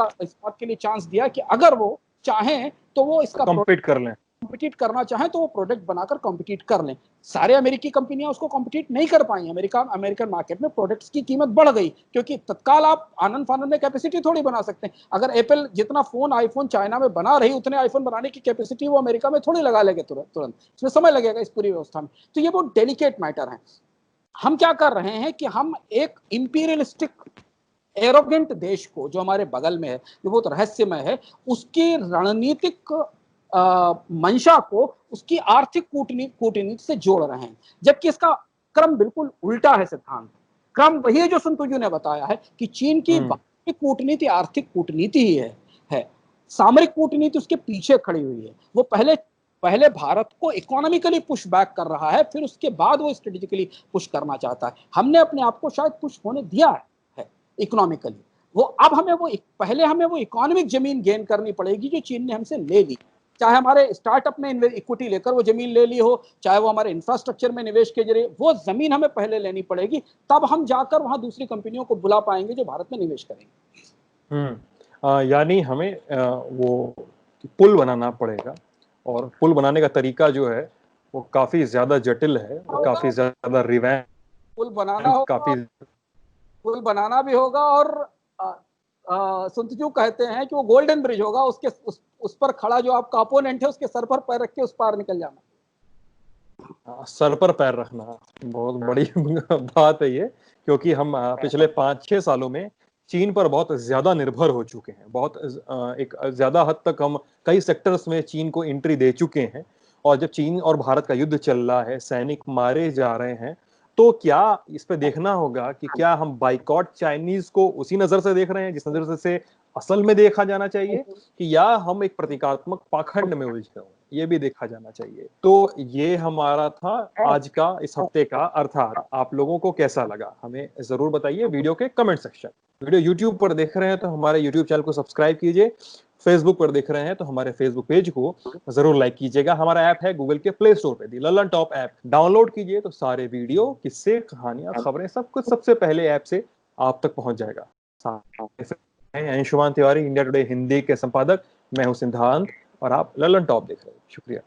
के लिए चांस दिया कि अगर वो चाहें तो वो इसका कॉम्पिटिट करना चाहें तो वो प्रोडक्ट बनाकर कॉम्पिटिट कर लें। सारे अमेरिकी कंपनियां उसको कॉम्पिटिट नहीं कर पाई। अमेरिकन मार्केट में प्रोडक्ट्स की कीमत बढ़ गई, क्योंकि तत्काल आप आनंद फानंद में कैपेसिटी थोड़ी बना सकते हैं। अगर एप्पल जितना आईफोन चाइना में बना रही, उतने आईफोन बनाने की कैपेसिटी वो अमेरिका में थोड़ी लगा लेंगे तुरंत। इसमें समय लगेगा इस पूरी व्यवस्था में। तो ये बहुत डेलिकेट मैटर है। हम क्या कर रहे हैं कि हम एक इंपीरियलिस्टिक एरोगेंट देश को, जो हमारे बगल में है, जो बहुत रहस्यमय है, उसकी रणनीतिक मंशा को उसकी आर्थिक कूटनीति से जोड़ रहे हैं, जबकि इसका क्रम बिल्कुल उल्टा है। सिद्धांत क्रम वही है जो सुन तुजू ने बताया है कि चीन की कूटनीति आर्थिक कूटनीति ही है। सामरिक कूटनीति उसके पीछे खड़ी हुई है। वो पहले भारत को इकोनॉमिकली पुश बैक कर रहा है, फिर उसके बाद वो स्ट्रेटेजिकली पुश करना चाहता है। हमने अपने आप को शायद पुश होने दिया है इकोनॉमिकली। अब पहले हमें वो इकोनॉमिक जमीन गेन करनी पड़ेगी जो चीन ने हमसे ले ली। चाहे हमारे स्टार्टअप में इक्विटी लेकर वो जमीन ले ली हो, चाहे वो हमारे इंफ्रास्ट्रक्चर में निवेश के जरिए, वो जमीन हमें पहले लेनी पड़ेगी। तब हम जाकर वहां दूसरी कंपनियों को बुला पाएंगे जो भारत में निवेश करेंगे। यानी हमें वो पुल बनाना पड़ेगा, और पुल बनाने का तरीका जो है वो काफी ज्यादा जटिल है, काफी ज्यादा रिवैम्प, पुल बनाना होगा, पुल बनाना भी होगा, और सुन तुजू कहते हैं कि वो गोल्डन ब्रिज होगा, उस पर खड़ा जो आपका अपोनेंट है उसके सर पर पैर रख के उस पार निकल जाना। सर पर पैर रखना बहुत बड़ी बात है ये, क्योंकि हम पिछले 5-6 सालों में चीन पर बहुत ज्यादा निर्भर हो चुके हैं। बहुत एक ज्यादा हद तक हम कई सेक्टर्स में चीन को एंट्री दे चुके हैं। और जब चीन और भारत का युद्ध चल रहा है, सैनिक मारे जा रहे हैं, तो क्या इस पे देखना होगा कि क्या हम बाइकॉट चाइनीज को उसी नजर से देख रहे हैं जिस नजर से असल में देखा जाना चाहिए, कि या हम एक प्रतीकात्मक पाखंड में उलझे हो, ये भी देखा जाना चाहिए। तो ये हमारा था आज का, इस हफ्ते का अर्थात। आप लोगों को कैसा लगा हमें जरूर बताइए वीडियो के कमेंट सेक्शन। वीडियो यूट्यूब पर देख रहे हैं तो हमारे यूट्यूब चैनल को सब्सक्राइब कीजिए, फेसबुक पर देख रहे हैं तो हमारे फेसबुक पेज को जरूर लाइक कीजिएगा। हमारा ऐप है गूगल के प्ले स्टोर पे, दी लल्लन टॉप ऐप डाउनलोड कीजिए, तो सारे वीडियो, किस्से, कहानियां, खबरें, सब कुछ सबसे पहले ऐप से आप तक पहुंच जाएगा। अंशुमान तिवारी, इंडिया टुडे हिंदी के संपादक, मैं हूं सिद्धांत, और आप लल्लन टॉप देख रहे हैं। शुक्रिया।